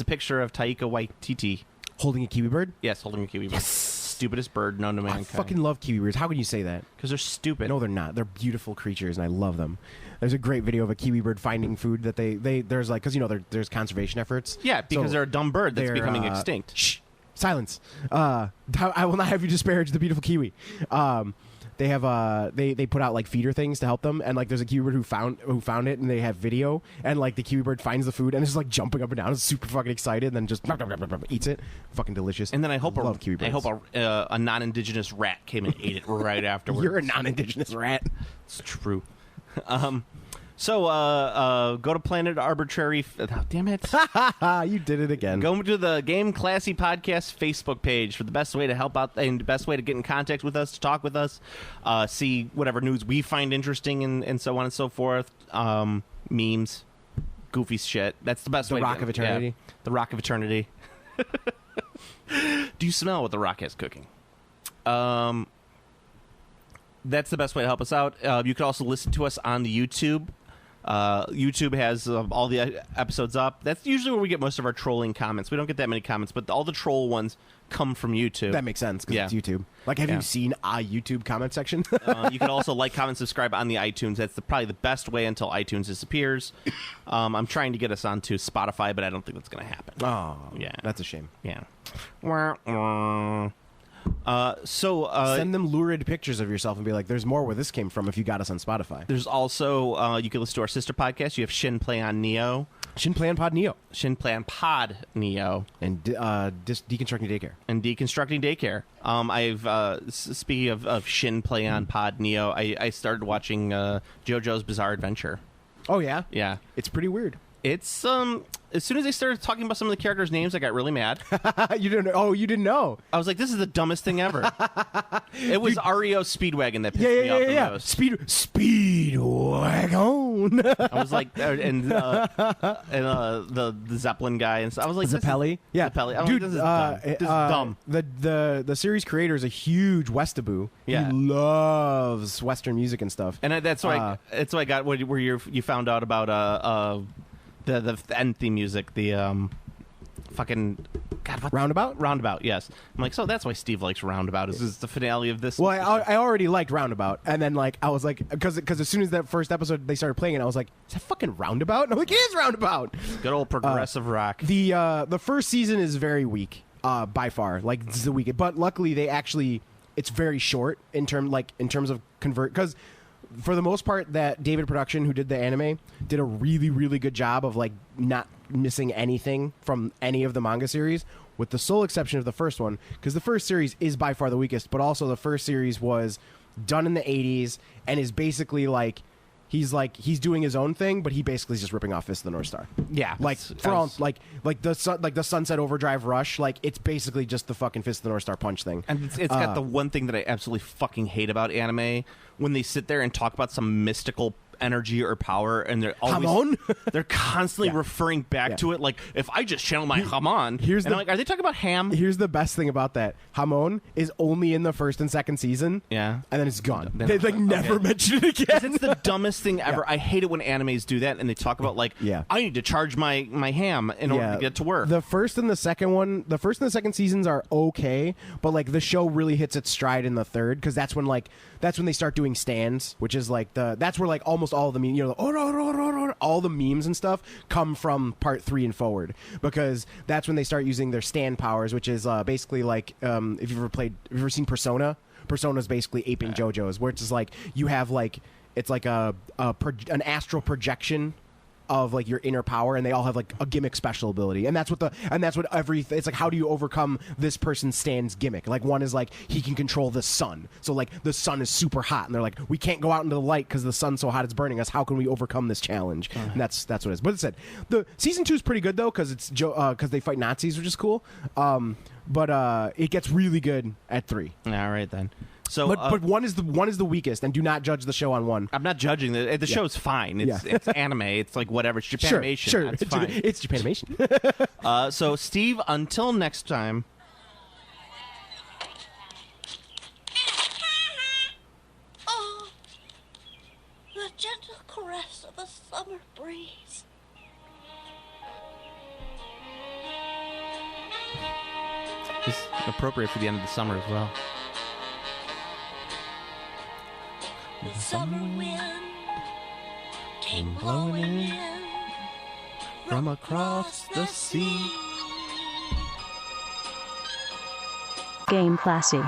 picture of Taika Waititi Holding a kiwi bird? Yes, holding a kiwi bird. Stupidest bird known to mankind. I fucking love kiwi birds. How can you say that? Because they're stupid. No, they're not. They're beautiful creatures, and I love them. There's a great video of a kiwi bird finding food that there's like, because there's conservation efforts. Yeah, because they're a dumb bird that's becoming extinct. Shh, silence. I will not have you disparage the beautiful kiwi. They have they put out like feeder things to help them, and like there's a kiwi bird who found it, and they have video, and like the kiwi bird finds the food and it's just like jumping up and down, it's super fucking excited, and then just eats it. Fucking delicious. And then I hope a a non-indigenous rat came and ate it right afterwards. You're a non-indigenous rat. It's true. So go to Planet Arbitrary. Damn it! You did it again. Go to the Game Classy Podcast Facebook page for the best way to help out and the best way to get in contact with us, to talk with us, see whatever news we find interesting, and so on and so forth. Memes, goofy shit. That's the best way. The Rock of Eternity. Yeah, the Rock of Eternity. Do you smell what the Rock has cooking? That's the best way to help us out. You can also listen to us on the YouTube. YouTube has all the episodes up. That's usually where we get most of our trolling comments. We don't get that many comments, but all the troll ones come from YouTube. That makes sense because it's YouTube. Like, have you seen a YouTube comment section? You can also like, comment, subscribe on the iTunes. That's probably the best way until iTunes disappears. I'm trying to get us onto Spotify, but I don't think that's going to happen. Oh, yeah, that's a shame. Yeah. Send them lurid pictures of yourself and be like, there's more where this came from if you got us on Spotify. There's also, you can listen to our sister podcast. You have Shin Play on Neo. Shin Play on Pod Neo. Shin Play on Pod Neo. And Deconstructing Daycare. And Deconstructing Daycare. Speaking of Shin Play on Pod Neo, I started watching JoJo's Bizarre Adventure. Oh, yeah? Yeah. It's pretty weird. It's as soon as they started talking about some of the characters' names, I got really mad. You didn't? Oh, you didn't know? I was like, "This is the dumbest thing ever." It was REO Speedwagon that pissed me off the most. Speedwagon. I was like, and the Zeppelin guy and stuff. I was like, Zappelli. Yeah, Zappelli. I'm dude, like, this is dumb. The series creator is a huge Westaboo. Yeah. He loves Western music and stuff. And that's why I got where you found out about the end theme music, the fucking God, what Roundabout, yes. I'm like, so that's why Steve likes Roundabout. Is the finale of this? Well, I already liked Roundabout, and then like I was like, because as soon as that first episode they started playing it, I was like, is that fucking Roundabout? And I'm like, it is Roundabout. Good old progressive rock. The first season is very weak, by far. Like this is the weakest, but luckily it's very short in terms of convert, because for the most part, that David Production, who did the anime, did a really, really good job of like not missing anything from any of the manga series, with the sole exception of the first one, because the first series is by far the weakest, but also the first series was done in the 80s and is basically like he's doing his own thing, but he basically is just ripping off Fist of the North Star. Yeah, like the Sunset Overdrive Rush, like it's basically just the fucking Fist of the North Star punch thing. And it's got the one thing that I absolutely fucking hate about anime, when they sit there and talk about some mystical energy or power, and they're always they're constantly referring back to it, like, if I just channel my Hamon, I'm like, are they talking about ham? Here's the best thing about that: Hamon is only in the first and second season, and then it's gone. They like never mention it again. It's the dumbest thing ever. I hate it when animes do that and they talk about like, I need to charge my ham in order to get to work. The first and the second seasons are okay, but like the show really hits its stride in the third, because that's when they start doing stands, which is like that's where like almost all the all the memes and stuff come from part 3 and forward, because that's when they start using their stand powers, which is basically like if you've ever seen Persona. Persona's basically aping JoJo's, where it's just like you have like it's like an astral projection of like your inner power, and they all have like a gimmick special ability, and that's what it's like, how do you overcome this person's stand's gimmick? Like one is like he can control the sun, so like the sun is super hot, and they're like, we can't go out into the light because the sun's so hot it's burning us. How can we overcome this challenge? And that's what it is. But it said the season 2 is pretty good though, because it's because they fight Nazis, which is cool. But it gets really good at 3. All right then. So, but one is the weakest, and do not judge the show on one. I'm not judging the show's fine. It's anime. It's like whatever. It's Japanimation. Sure, That's fine. It's Japanimation. So Steve, until next time. Oh, the gentle caress of a summer breeze. It's appropriate for the end of the summer as well. The summer wind came blowing in from across the sea. Game Classy.